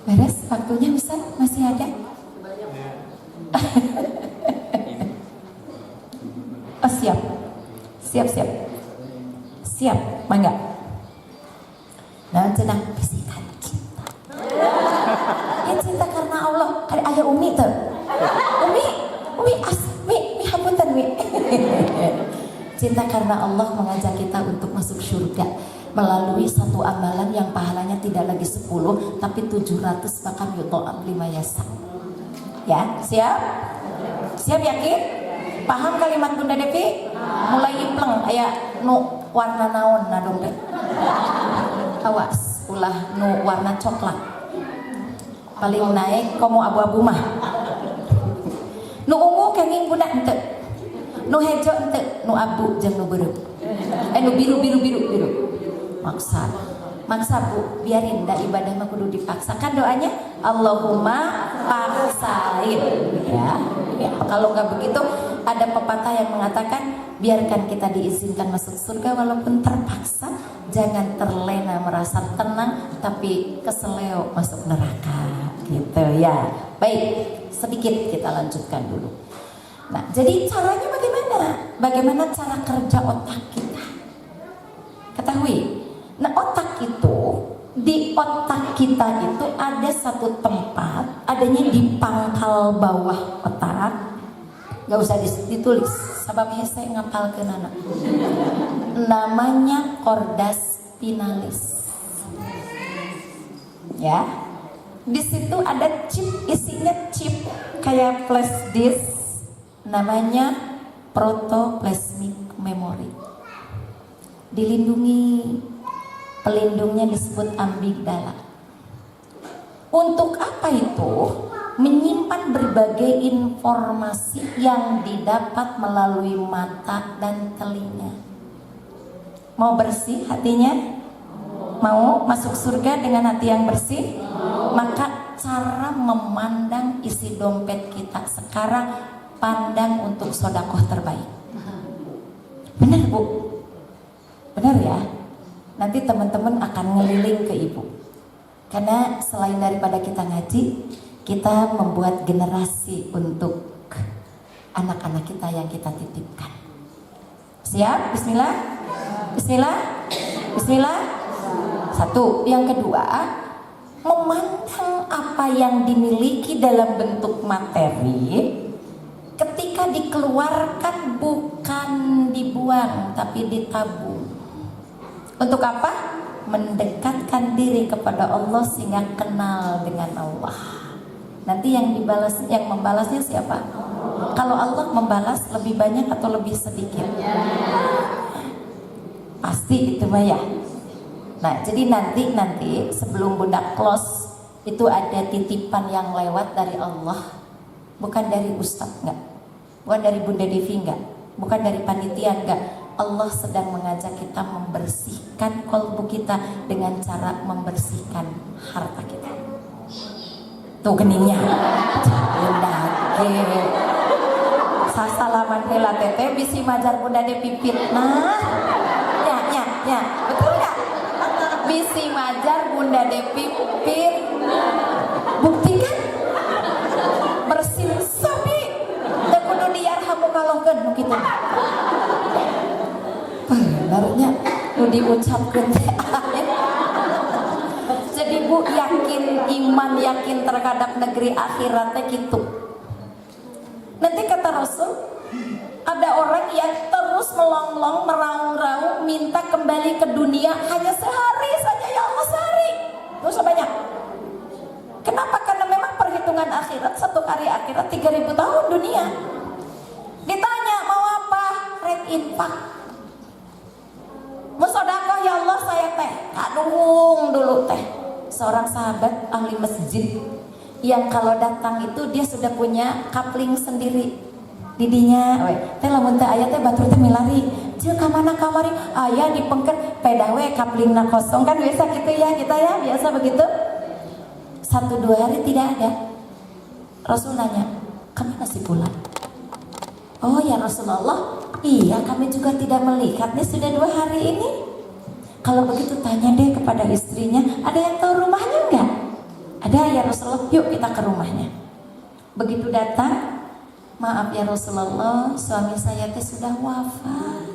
Speaker 1: Beres waktunya Ustaz masih ada? Oh, siap. Siap, mangga. Nah, cenah bisikan cinta. Ya cinta karena Allah. Ada ayah Umi tuh. Umi hapunten Umi. Cinta karena Allah mengajak kita untuk masuk surga melalui satu amalan yang pahalanya tidak lagi 10 tapi 700 bahkan yutho'ab 5 yasa. Ya, siap? Siap yakin? Paham kalimat Bunda Devi? Mulai ipleng aya nu warna naon na dong teh. Awas, ulah nu warna coklat. Paling naik komo abu-abu mah. Nu ungu kenging Bunda henteu. Nu hejo henteu, nu abu jeung nu beureup. Nu biru. Maksa Bu, biarin dah ibadah mah kudu dipaksakan doanya. Allahumma paksain. Ya, kalau nggak begitu ada pepatah yang mengatakan biarkan kita diizinkan masuk surga walaupun terpaksa, jangan terlena merasa tenang tapi keseleo masuk neraka gitu ya. Baik, sedikit kita lanjutkan dulu. Nah, jadi caranya bagaimana? Bagaimana cara kerja otak kita? Ketahui, nah otak itu Di otak kita itu ada satu tempat, adanya di pangkal bawah otak. Gak usah ditulis, sebabnya saya ngapal ke anak. Namanya cordas spinalis. Ya, di situ ada chip, isinya chip kayak flash disk, namanya protoplasmic memory. Dilindungi, pelindungnya disebut amigdala. Untuk apa itu? Menyimpan berbagai informasi yang didapat melalui mata dan telinga. Mau bersih hatinya? Mau masuk surga dengan hati yang bersih? Maka cara memandang isi dompet kita sekarang, pandang untuk sedekah terbaik. Benar Bu? Benar ya? Nanti teman-teman akan ngeliling ke ibu. Karena selain daripada kita ngaji, kita membuat generasi untuk anak-anak kita yang kita titipkan. Siap? Bismillah. Bismillah. Bismillah. Satu. Yang kedua, memandang apa yang dimiliki dalam bentuk materi ketika dikeluarkan bukan dibuang tapi ditabung. Untuk apa? Mendekatkan diri kepada Allah sehingga kenal dengan Allah. Nanti yang dibalas, yang membalasnya siapa? Kalau Allah membalas lebih banyak atau lebih sedikit? Pasti itu mah ya. Nah, jadi nanti sebelum Bunda close itu ada titipan yang lewat dari Allah, bukan dari Ustadz enggak, bukan dari Bunda Devi enggak, bukan dari panitia enggak. Allah sedang mengajak kita membersihkan kolbu kita dengan cara membersihkan harta kita. Tuh geningnya Bunda sasalaman hela tete bisi majar Bunda Devi fitnah ya betul gak? Bisi majar Bunda Devi fitnah, buktikan bersin sabi dan kudu diarhamu kalongkeun nu kitu benernya nu diucapkeun teh. Jadi Bu yakin iman, yakin terhadap negeri akhiratnya gitu. Nanti kata Rasul, ada orang yang terus melonglong, meraung-raung, minta kembali ke dunia hanya sehari saja, ya Allah sehari. Gak usah banyak. Kenapa? Karena memang perhitungan akhirat, satu hari akhirat 3000 tahun dunia. Ditanya mau apa? Rek infak. Mau sedekah ya Allah saya teh. Kadung dulu teh. Seorang sahabat ahli masjid yang kalau datang itu dia sudah punya kapling sendiri didinya teh lamun teh aya teh batur teh milari ceuk ka mana kamari aya dipengker pedah we kaplingna kosong kan biasa gitu ya kita ya biasa begitu. 1-2 hari tidak ada. Rasul nanya, kemana si Fulan? Oh ya Rasulullah, iya kami juga tidak melihatnya sudah 2 hari ini. Kalau begitu tanya deh kepada istrinya, ada yang tahu rumahnya enggak? Ada ya Rasulullah, yuk kita ke rumahnya. Begitu datang, maaf ya Rasulullah, suami saya teh sudah wafat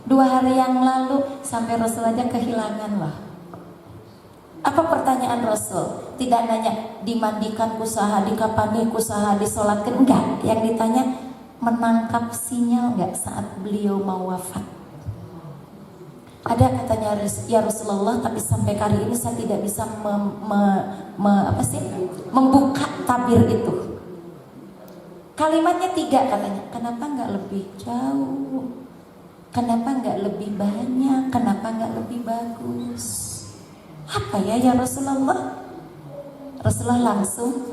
Speaker 1: 2 hari yang lalu, sampai Rasul aja kehilangan lah. Apa pertanyaan Rasul? Tidak nanya dimandikan kusaha, dikapani kusaha, disolatkan, enggak. Yang ditanya menangkap sinyal enggak saat beliau mau wafat. Ada katanya ya Rasulullah, tapi sampai kali ini saya tidak bisa membuka tabir itu. Kalimatnya 3 katanya. Kenapa nggak lebih jauh? Kenapa nggak lebih banyak? Kenapa nggak lebih bagus? Apa ya Rasulullah? Rasulullah langsung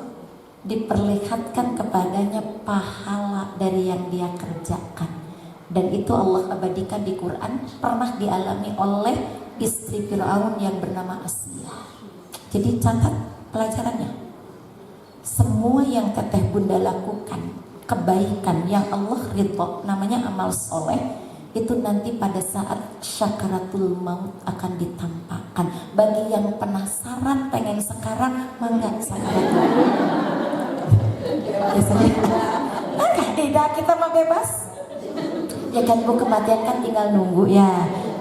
Speaker 1: diperlihatkan kepadanya pahala dari yang dia kerjakan. Dan itu Allah abadikan di Quran, pernah dialami oleh istri Fir'aun yang bernama Asiyah. Jadi catat pelajarannya. Semua yang teteh bunda lakukan, kebaikan yang Allah ridho, namanya amal soleh, itu nanti pada saat syakaratul maut akan ditampakkan. Bagi yang penasaran pengen sekarang, mangga sakaratul maut. Biasanya, enggak tidak, kita mah bebas. Ya kan Bu, kematian kan tinggal nunggu ya.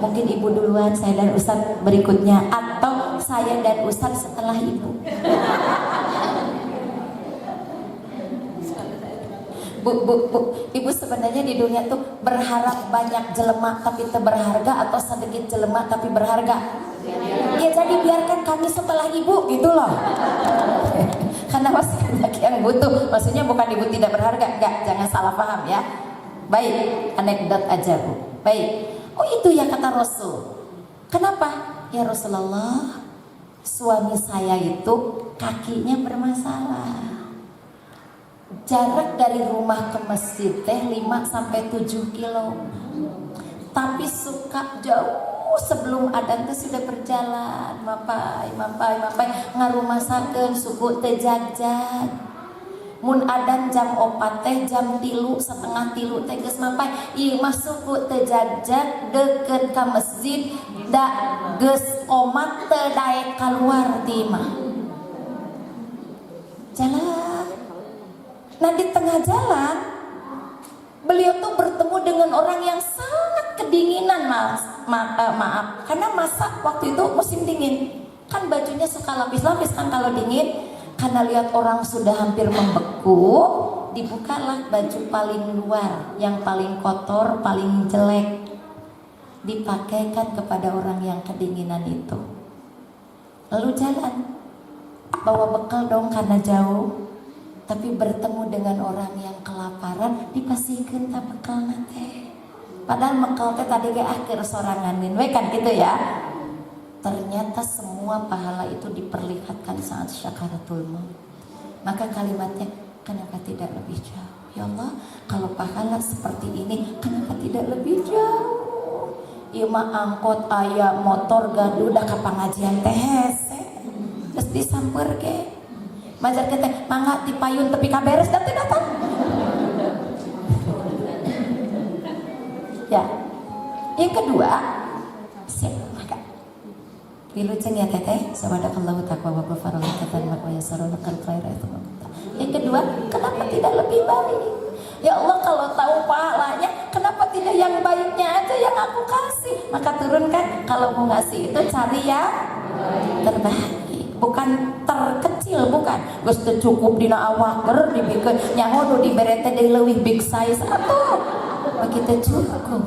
Speaker 1: Mungkin Ibu duluan, saya dan Ustadz berikutnya. Atau saya dan Ustaz setelah ibu. Bu, ibu sebenarnya di dunia tuh berharap banyak jelema tapi berharga atau sedikit jelema tapi berharga? Ya jadi biarkan kami setelah ibu gitu loh. Karena masih banyak yang butuh. Maksudnya bukan ibu tidak berharga, enggak, jangan salah paham ya. Baik, anekdot aja bu. Baik, oh itu ya kata Rasul. Kenapa? Ya Rasulullah, suami saya itu kakinya bermasalah. Jarak dari rumah ke masjid teh 5-7 kilo. Tapi suka jauh sebelum adzan teh sudah berjalan. Mampai ngarumasakeun suku teh jagjag. Mun adzan jam 4 teh jam 3:30 teh geus mampai. Ieu mah suku teh jagjag deukeut ka masjid da geus omat teu daek kaluar ti imah. Jalan. Nah di tengah jalan beliau tuh bertemu dengan orang yang sangat kedinginan, maaf karena masa waktu itu musim dingin kan bajunya suka lapis-lapis kan kalau dingin. Karena lihat orang sudah hampir membeku, dibukalah baju paling luar yang paling kotor, paling jelek, dipakaikan kepada orang yang kedinginan itu. Lalu jalan bawa bekal dong karena jauh. Tapi bertemu dengan orang yang kelaparan dipasihkeun ta bekal nate. Padahal bekal teh tadi ge akhir soranganin we kan gitu ya. Ternyata semua pahala itu diperlihatkan saat syakaratul maut. Maka kalimatnya, kenapa tidak lebih jauh? Ya Allah, kalau pahala seperti ini, kenapa tidak lebih jauh? Ieu mah angkot aya motor gaduh da ka pangajian teh hese. Terus disamper ge. Majar teh mangga dipayun tepi kaberes datang. Ya. Yang kedua, siap maka. Diluceng ya teteh, sabadakallahu taqwa wa ghafarallahu taqwa wa yasarul khair itu. Yang kedua, kenapa tidak lebih baik? Ya Allah, kalau tahu pahalanya, kenapa tidak yang baiknya aja yang aku kasih? Maka turunkan, kalau mau ngasih itu cari yang terbaik. Bukan terkecil, bukan geus teu cukup dina awak keur dibikeun nyaho nu dibere teh deui leuwih big size atuh begitu cukup.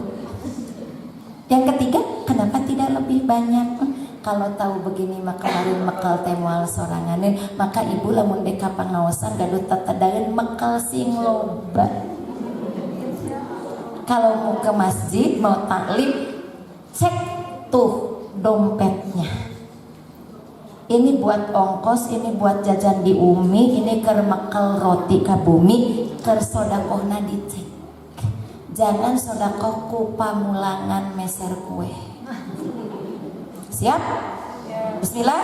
Speaker 1: Yang ketiga, kenapa tidak lebih banyak? Kalau tahu begini maka kemarin mekal teh moal soranganeun, maka ibu lamun dek ka pangaosan gaduh tatadaeun mekal sing loba. Kalau mau ke masjid mau taklim, cek tuh dompetnya. Ini buat ongkos, ini buat jajan di Umi, ini keur mekal roti ka bumi, keur sodakohna dicek. Jangan sodakoh ku pamulangan meser kue. Siap? Bismillah.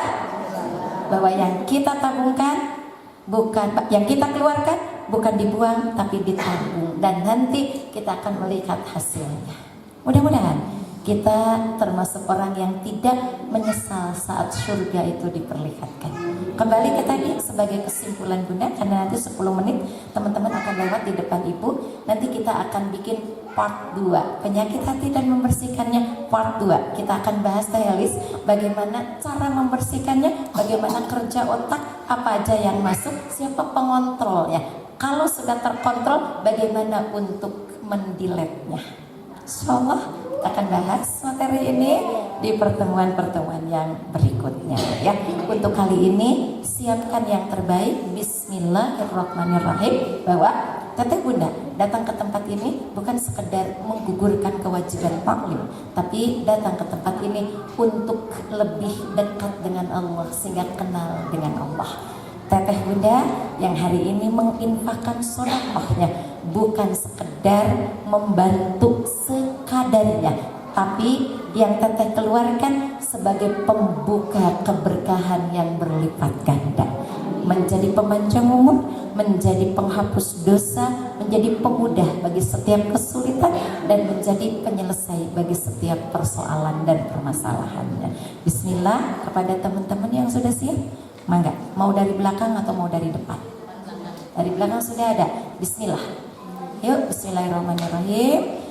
Speaker 1: Bahwa yang kita tabungkan bukan yang kita keluarkan bukan dibuang tapi ditabung, dan nanti kita akan melihat hasilnya. Mudah-mudahan kita termasuk orang yang tidak menyesal saat surga itu diperlihatkan. Kembali ke tadi sebagai kesimpulan Bunda, karena nanti 10 menit teman-teman akan lewat di depan Ibu. Nanti kita akan bikin part 2, penyakit hati dan membersihkannya part 2. Kita akan bahas Teh Elis bagaimana cara membersihkannya, bagaimana kerja otak, apa aja yang masuk, siapa pengontrolnya. Kalau sudah terkontrol, bagaimana untuk mendiletnya. Insyaallah akan bahas materi ini di pertemuan-pertemuan yang berikutnya ya. Untuk kali ini siapkan yang terbaik. Bismillahirrahmanirrahim. Bahwa Teteh Bunda datang ke tempat ini bukan sekedar menggugurkan kewajiban taklim, tapi datang ke tempat ini untuk lebih dekat dengan Allah, sehingga kenal dengan Allah. Teteh Bunda yang hari ini menginfakkan sedekahnya bukan sekedar membantu sekadarnya, tapi yang Teteh keluarkan sebagai pembuka keberkahan yang berlipat ganda, menjadi pemanjang umur, menjadi penghapus dosa, menjadi pemudah bagi setiap kesulitan, dan menjadi penyelesai bagi setiap persoalan dan permasalahannya. Bismillah kepada teman-teman yang sudah siap. Mangga, mau dari belakang atau mau dari depan? Dari belakang sudah ada. Bismillah. Yuk, bismillahirrahmanirrahim.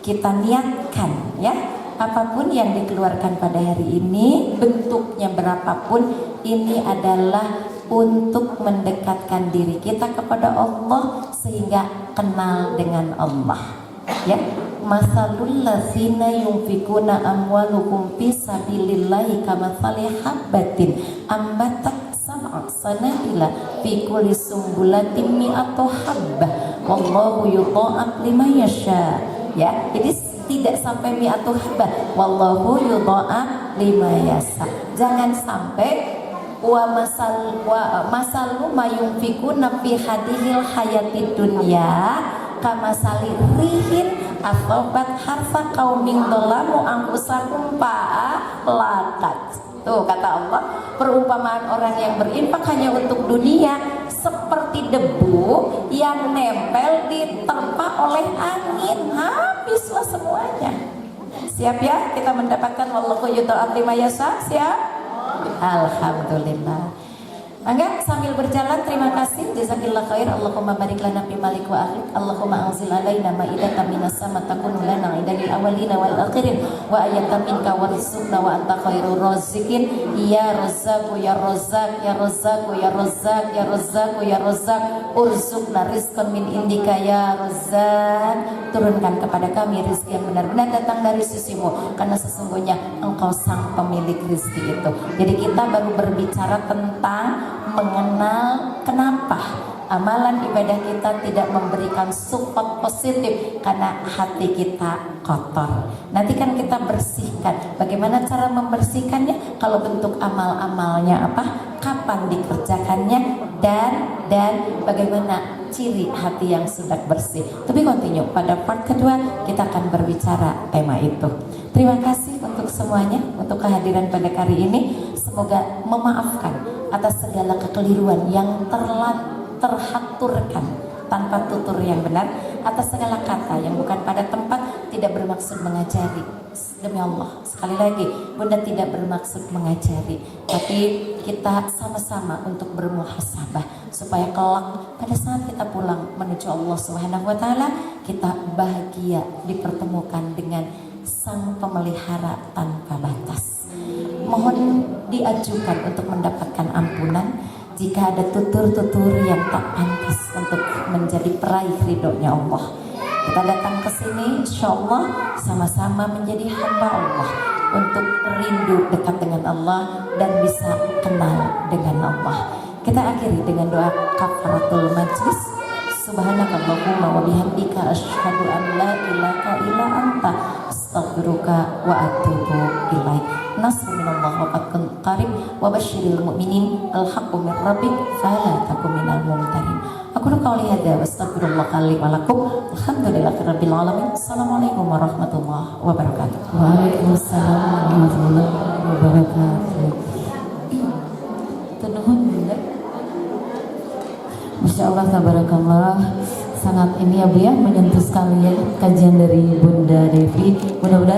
Speaker 1: Kita niatkan ya apapun yang dikeluarkan pada hari ini, bentuknya berapapun, ini adalah untuk mendekatkan diri kita kepada Allah sehingga kenal dengan Allah. Ya, masalul ladzina yunfikuna amwaluhum fi sabilillahi kamathali habbatin ambatat sab'a sanabila fi kulli sumbulatin mi'atu habbah wallahu yudha'af liman yasha. Ya, jadi tidak sampai mi'atu habbah, wallahu yudha'af liman yasha. Jangan sampai wa masalu mayunfikuna fi hadihil hayatid dunya kamasali rihin asobat harfa kaumin dolamu angkusakum lakat. Tuh kata Allah, perumpamaan orang yang berinfak hanya untuk dunia seperti debu yang nempel diterpa oleh angin, habislah semuanya. Siap ya kita mendapatkan wallahu yudha'af liman yasha? Siap? Alhamdulillah. Mangga sambil berjalan, terima kasih, jazakillah khair. Allahumma barik lana fi malik wa ahlik. Allahumma anzil alaina ma'idatan minas sama takunu lana idalil awalina wal akhirin wa ayatan minka warzuqna wa anta khairur razikin. Ya Razzaq ya Razzaq ya Razzaq ya Razzaq ya Razzaq ya Razzaq urzuqna rizqan min indika ya Razzaq. Turunkan kepada kami rezeki yang benar-benar datang dari sisimu, karena sesungguhnya engkau sang pemilik rezeki itu. Jadi kita baru berbicara tentang mengenal kenapa amalan ibadah kita tidak memberikan support positif, karena hati kita kotor. Nanti kan kita bersihkan. Bagaimana cara membersihkannya? Kalau bentuk amal-amalnya apa? Kapan dikerjakannya? Dan bagaimana ciri hati yang sudah bersih. Tapi continue pada part kedua kita akan berbicara tema itu. Terima kasih untuk semuanya, untuk kehadiran pada kali ini. Semoga memaafkan atas segala kekeliruan yang terhaturkan tanpa tutur yang benar, atas segala kata yang bukan pada tempat, tidak bermaksud mengajari. Demi Allah, sekali lagi, Bunda tidak bermaksud mengajari, tapi kita sama-sama untuk bermuhasabah supaya kelak pada saat kita pulang menuju Allah Subhanahu wa taala, kita bahagia dipertemukan dengan Sang Pemelihara tanpa batas. Mohon diajukan untuk mendapatkan ampunan jika ada tutur-tutur yang tak pantas untuk menjadi peraih ridhonya Allah. Kita datang ke sini insya Allah sama-sama menjadi hamba Allah untuk rindu dekat dengan Allah dan bisa kenal dengan Allah. Kita akhiri dengan doa kafaratul majlis. Subhanakallahumma wa bihamdika asyhadu an la ilaha illa anta astaghfiruka wa atubu ilaik. Nasrun minallah wa fathun qarib wa basyiril mu'minin al-haqqu min rabbik fala takum minal mumtarin. Aku qouli hadza wa astaghfirullah li wa lakum. Alhamdulillahirabbil alamin. Assalamualaikum warahmatullahi wabarakatuh.
Speaker 2: Waalaikumsalam warahmatullahi wabarakatuh. Tunuhun Bunda. Masya Allah, tabarakallah, sangat ini ya Bu ya, menyentuh sekali ya kajian dari Bunda Devi. Mudah-mudahan